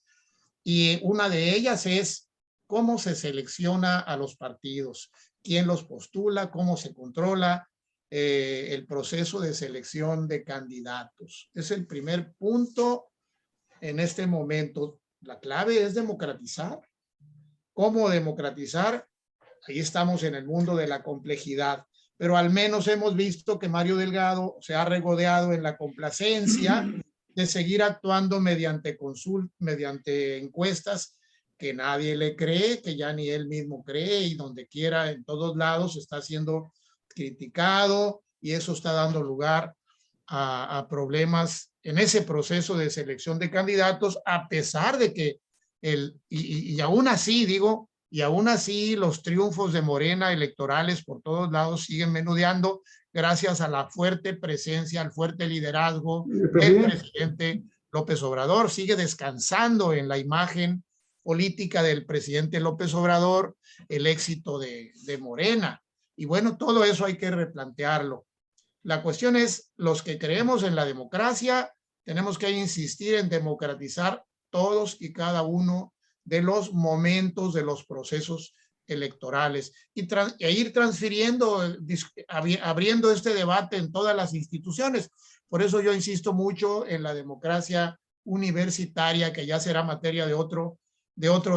Speaker 4: Y una de ellas es cómo se selecciona a los partidos, quién los postula, cómo se controla el proceso de selección de candidatos. Es el primer punto en este momento. La clave es democratizar. ¿Cómo democratizar? Ahí estamos en el mundo de la complejidad, pero al menos hemos visto que Mario Delgado se ha regodeado en la complacencia de seguir actuando mediante encuestas que nadie le cree, que ya ni él mismo cree, y donde quiera, en todos lados, está siendo criticado, y eso está dando lugar a problemas en ese proceso de selección de candidatos, a pesar de que y aún así, digo, y aún así los triunfos de Morena electorales por todos lados siguen menudeando gracias a la fuerte presencia, al fuerte liderazgo del presidente López Obrador. Sigue descansando en la imagen política del presidente López Obrador el éxito de Morena. Y bueno, todo eso hay que replantearlo. La cuestión es, los que creemos en la democracia, tenemos que insistir en democratizar todos y cada uno de los momentos de los procesos electorales e ir transfiriendo, abriendo este debate en todas las instituciones. Por eso yo insisto mucho en la democracia universitaria, que ya será materia de otro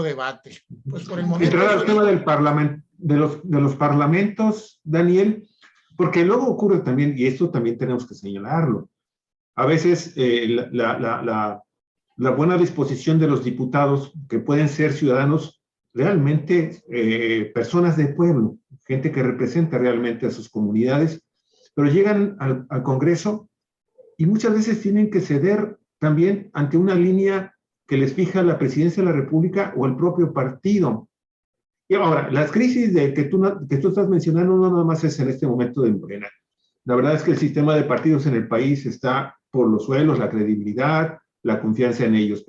Speaker 4: debate. Pues por el momento...
Speaker 1: Entrar al tema del parlamento, de los parlamentos, Daniel, porque luego ocurre también, y esto también tenemos que señalarlo, a veces la buena disposición de los diputados, que pueden ser ciudadanos realmente, personas de pueblo, gente que representa realmente a sus comunidades, pero llegan al Congreso y muchas veces tienen que ceder también ante una línea que les fija la presidencia de la República o el propio partido. Y ahora, las crisis que tú estás mencionando no nada más es en este momento de Morena. La verdad es que el sistema de partidos en el país está por los suelos, la credibilidad, la confianza en ellos,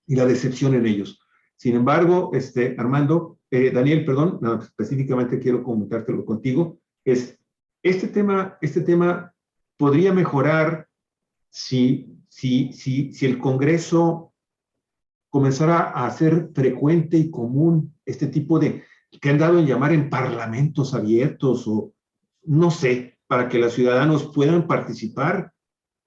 Speaker 1: y la decepción en ellos. Sin embargo, Armando, Daniel, perdón, no, específicamente quiero comentártelo contigo, este tema podría mejorar si el Congreso comenzara a hacer frecuente y común este tipo de, que han dado en llamar en parlamentos abiertos o no sé, para que los ciudadanos puedan participar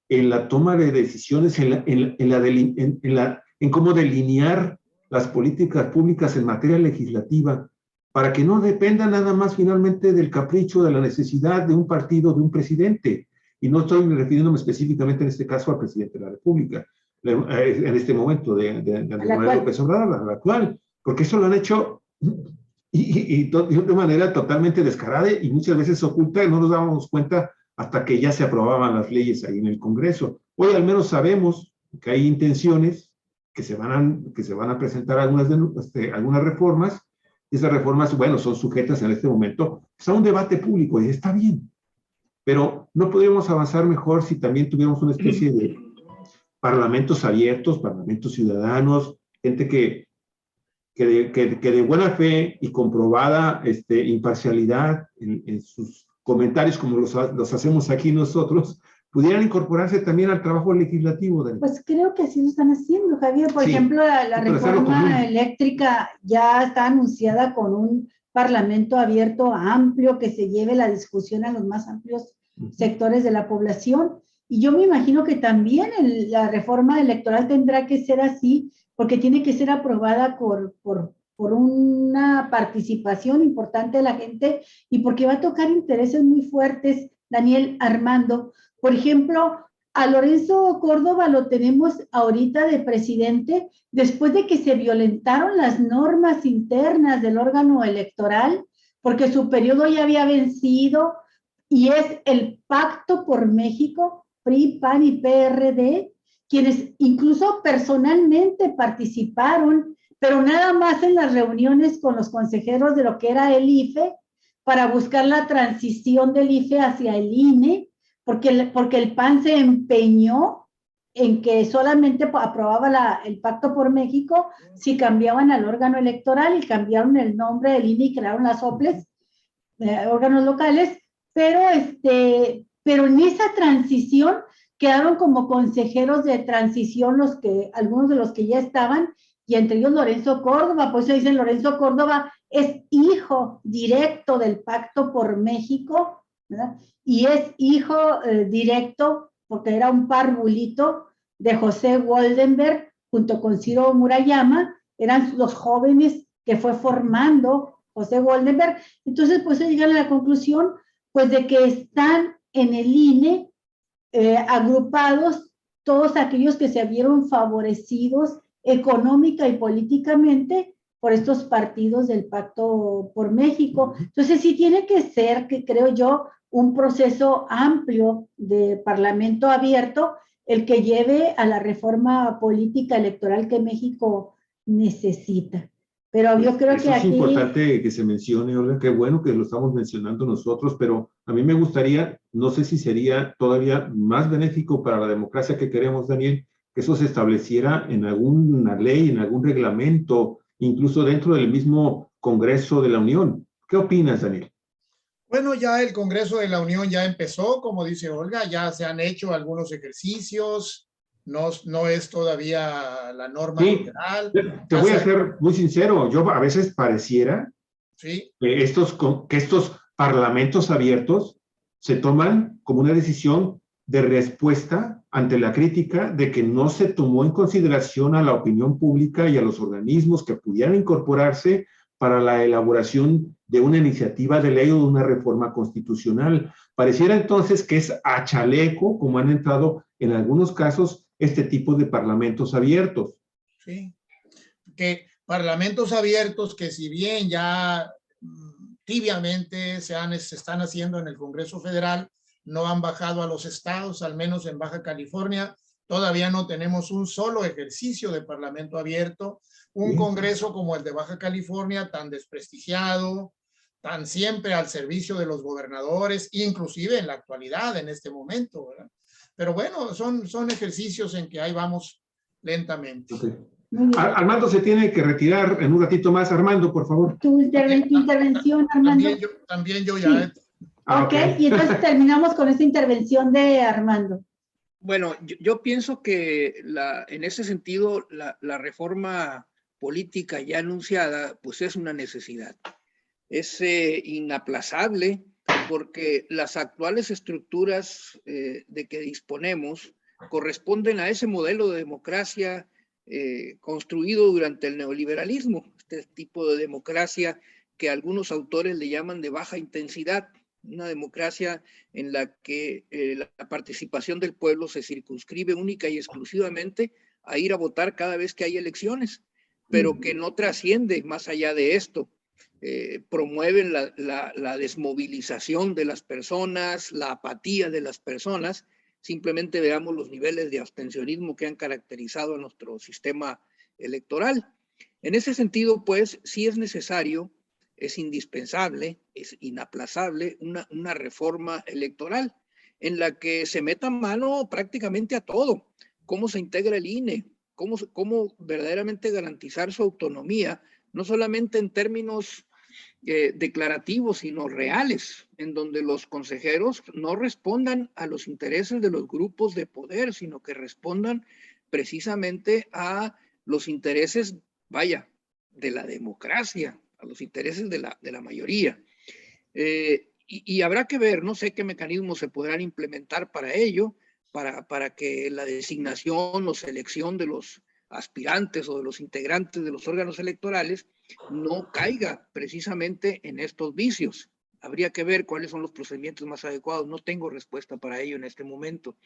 Speaker 1: en la toma de decisiones, en cómo delinear las políticas públicas en materia legislativa, para que no dependa nada más finalmente del capricho, de la necesidad de un partido, de un presidente. Y no estoy refiriéndome específicamente en este caso al presidente de la República, en este momento de Andrés Manuel López Obrador, la actual, porque eso lo han hecho de manera totalmente descarada y muchas veces oculta y no nos dábamos cuenta hasta que ya se aprobaban las leyes ahí en el Congreso. Hoy al menos sabemos que hay intenciones, que se van a presentar algunas reformas, y esas reformas, bueno, son sujetas en este momento a un debate público, y está bien, pero no podríamos avanzar mejor si también tuviéramos una especie de parlamentos abiertos, parlamentos ciudadanos, gente que de buena fe y comprobada imparcialidad en sus comentarios, como los hacemos aquí nosotros, pudieran incorporarse también al trabajo legislativo.
Speaker 3: Pues creo que así lo están haciendo, Javier. Por ejemplo, la reforma eléctrica ya está anunciada con un parlamento abierto amplio que se lleve la discusión a los más amplios sectores de la población. Y yo me imagino que también la reforma electoral tendrá que ser así, porque tiene que ser aprobada por una participación importante de la gente y porque va a tocar intereses muy fuertes, Daniel, Armando. Por ejemplo, a Lorenzo Córdoba lo tenemos ahorita de presidente después de que se violentaron las normas internas del órgano electoral, porque su periodo ya había vencido y es el Pacto por México, PRI, PAN y PRD, quienes incluso personalmente participaron, pero nada más en las reuniones con los consejeros de lo que era el IFE, para buscar la transición del IFE hacia el INE, porque el PAN se empeñó en que solamente aprobaba el Pacto por México si cambiaban al órgano electoral y cambiaron el nombre del INE y crearon las OPLES, órganos locales, pero en esa transición quedaron como consejeros de transición algunos de los que ya estaban, y entre ellos Lorenzo Córdoba. Por eso dicen Lorenzo Córdoba es hijo directo del Pacto por México, ¿verdad? Y es hijo directo, porque era un parvulito, de José Goldenberg, junto con Ciro Murayama, eran los jóvenes que fue formando José Goldenberg. Entonces, pues llegan a la conclusión, pues, de que están en el INE agrupados todos aquellos que se vieron favorecidos económica y políticamente por estos partidos del Pacto por México. Entonces sí tiene que ser, que creo yo, un proceso amplio de parlamento abierto el que lleve a la reforma política electoral que México necesita. Pero yo creo que aquí...
Speaker 1: Es importante que se mencione, Olga, qué bueno que lo estamos mencionando nosotros, pero a mí me gustaría, no sé si sería todavía más benéfico para la democracia que queremos, Daniel, que eso se estableciera en alguna ley, en algún reglamento, incluso dentro del mismo Congreso de la Unión. ¿Qué opinas, Daniel?
Speaker 4: Bueno, ya el Congreso de la Unión ya empezó, como dice Olga, ya se han hecho algunos ejercicios. No es todavía la norma general.
Speaker 1: Te voy a ser muy sincero, yo a veces pareciera que estos parlamentos abiertos se toman como una decisión de respuesta ante la crítica de que no se tomó en consideración a la opinión pública y a los organismos que pudieran incorporarse para la elaboración de una iniciativa de ley o de una reforma constitucional. Pareciera entonces que es a chaleco, como han entrado en algunos casos este tipo de parlamentos abiertos.
Speaker 4: Sí, que parlamentos abiertos que si bien ya tibiamente se están haciendo en el Congreso Federal, no han bajado a los estados, al menos en Baja California. Todavía no tenemos un solo ejercicio de parlamento abierto, un congreso como el de Baja California, tan desprestigiado, tan siempre al servicio de los gobernadores, inclusive en la actualidad, en este momento, ¿verdad? Pero bueno, son ejercicios en que ahí vamos lentamente.
Speaker 1: Okay. Armando se tiene que retirar en un ratito más. Armando, por favor.
Speaker 3: Tu intervención, Armando.
Speaker 4: También yo ya.
Speaker 3: Sí. Ok, y entonces terminamos con esta intervención de Armando.
Speaker 2: Bueno, yo pienso que en ese sentido la reforma política ya anunciada pues es una necesidad. Es inaplazable porque las actuales estructuras de que disponemos corresponden a ese modelo de democracia construido durante el neoliberalismo, este tipo de democracia que algunos autores le llaman de baja intensidad, una democracia en la que la participación del pueblo se circunscribe única y exclusivamente a ir a votar cada vez que hay elecciones, pero que no trasciende más allá de esto. Promueven la desmovilización de las personas, la apatía de las personas. Simplemente veamos los niveles de abstencionismo que han caracterizado a nuestro sistema electoral. En ese sentido, pues, sí es necesario, es indispensable, es inaplazable una reforma electoral en la que se meta mano prácticamente a todo. Cómo se integra el INE, cómo verdaderamente garantizar su autonomía, no solamente en términos declarativos, sino reales, en donde los consejeros no respondan a los intereses de los grupos de poder, sino que respondan precisamente a los intereses, vaya, de la democracia, a los intereses de la mayoría. Y habrá que ver, no sé qué mecanismos se podrán implementar para ello, para que la designación o selección de los aspirantes o de los integrantes de los órganos electorales no caiga precisamente en estos vicios. Habría que ver cuáles son los procedimientos más adecuados. No tengo respuesta para ello en este momento.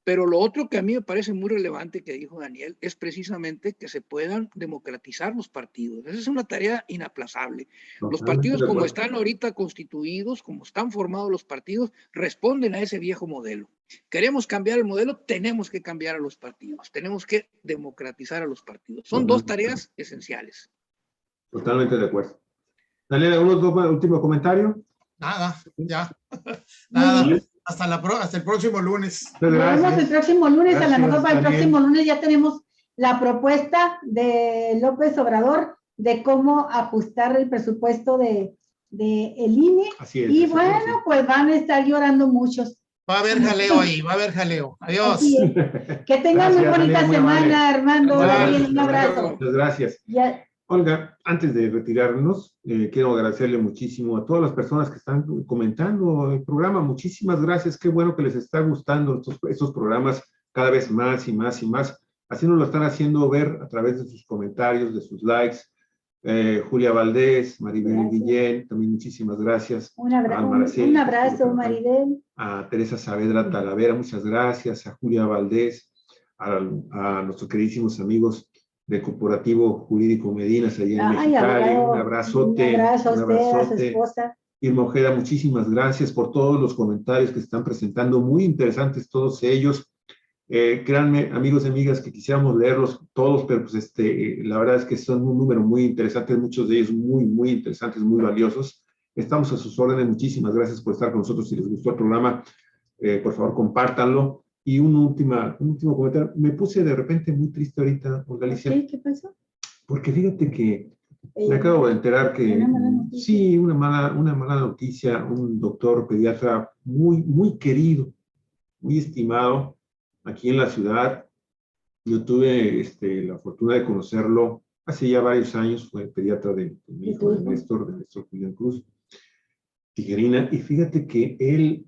Speaker 2: Pero lo otro que a mí me parece muy relevante que dijo Daniel es precisamente que se puedan democratizar los partidos. Esa es una tarea inaplazable. Los partidos como están ahorita constituidos, como están formados los partidos, responden a ese viejo modelo. Queremos cambiar el modelo, tenemos que cambiar a los partidos, tenemos que democratizar a los partidos. Son dos tareas esenciales.
Speaker 1: Totalmente de acuerdo. Daniel, ¿algún último comentario?
Speaker 4: Nada, ya. Nada. Hasta el próximo lunes.
Speaker 3: Nos vemos el próximo lunes. Gracias, a lo mejor para el próximo lunes ya tenemos la propuesta de López Obrador de cómo ajustar el presupuesto de el INE.
Speaker 1: Así es,
Speaker 3: y bueno, pues van a estar llorando muchos.
Speaker 4: Va a haber jaleo ahí, va a haber jaleo. Adiós.
Speaker 3: Que tengan muy bonita semana, Armando. Un abrazo.
Speaker 1: Muchas gracias.
Speaker 3: Ya.
Speaker 1: Olga, antes de retirarnos, quiero agradecerle muchísimo a todas las personas que están comentando el programa. Muchísimas gracias. Qué bueno que les está gustando estos programas cada vez más y más y más. Así nos lo están haciendo ver a través de sus comentarios, de sus likes. Julia Valdés, Maribel Guillén, también muchísimas gracias.
Speaker 3: Un abrazo, Maribel.
Speaker 1: A Teresa Saavedra Talavera, muchas gracias. A Julia Valdés, a nuestros queridísimos amigos del Corporativo Jurídico Medinas, allá en Mexicali. Un abrazote.
Speaker 3: Un abrazo a usted, a su esposa.
Speaker 1: Irma Ojeda, muchísimas gracias por todos los comentarios que están presentando, muy interesantes todos ellos. Créanme, amigos y amigas, que quisiéramos leerlos todos, pero pues la verdad es que son un número muy interesante, muchos de ellos muy, muy interesantes, muy valiosos. Estamos a sus órdenes, muchísimas gracias por estar con nosotros. Si les gustó el programa, por favor, compártanlo. Y un último comentario. Me puse de repente muy triste ahorita, Olga Alicia.
Speaker 3: ¿Sí? ¿Qué pasó?
Speaker 1: Porque fíjate que me acabo de enterar que sí, una mala noticia, un doctor pediatra muy, muy querido, muy estimado aquí en la ciudad. Yo tuve la fortuna de conocerlo hace ya varios años, fue el pediatra de mi hijo, de Néstor Julián Cruz Tijerina, y fíjate que él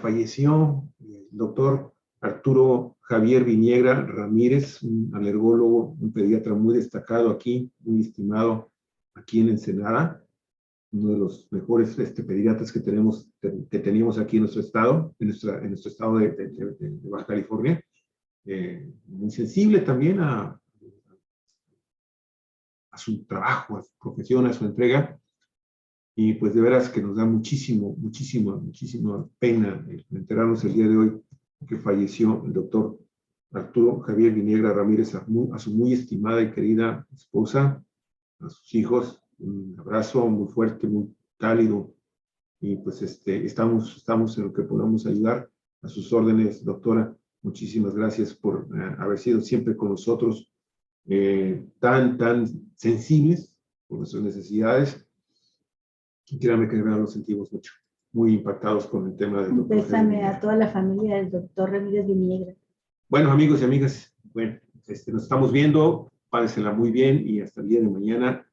Speaker 1: falleció, el doctor Arturo Javier Viniegra Ramírez, un alergólogo, un pediatra muy destacado aquí, muy estimado aquí en Ensenada, uno de los mejores pediatras que teníamos aquí en nuestro estado, en nuestro estado de Baja California, muy sensible también a su trabajo, a su profesión, a su entrega. Y pues de veras que nos da muchísima pena enterarnos el día de hoy que falleció el doctor Arturo Javier Viniegra Ramírez, a su muy estimada y querida esposa, a sus hijos. Un abrazo muy fuerte, muy cálido. Y pues estamos en lo que podamos ayudar. A sus órdenes, doctora. Muchísimas gracias por haber sido siempre con nosotros, tan sensibles por nuestras necesidades. Y créanme que de verdad lo sentimos mucho, muy impactados con el tema del doctor.
Speaker 3: Bésame a toda la familia del doctor Ramírez Viniegra.
Speaker 1: Bueno, amigos y amigas, bueno, nos estamos viendo, pásensela muy bien y hasta el día de mañana.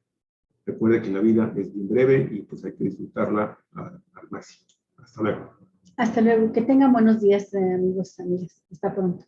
Speaker 1: Recuerde que la vida es bien breve y pues hay que disfrutarla al máximo. Hasta luego.
Speaker 3: Hasta luego. Que tengan buenos días, amigos, amigas. Hasta pronto.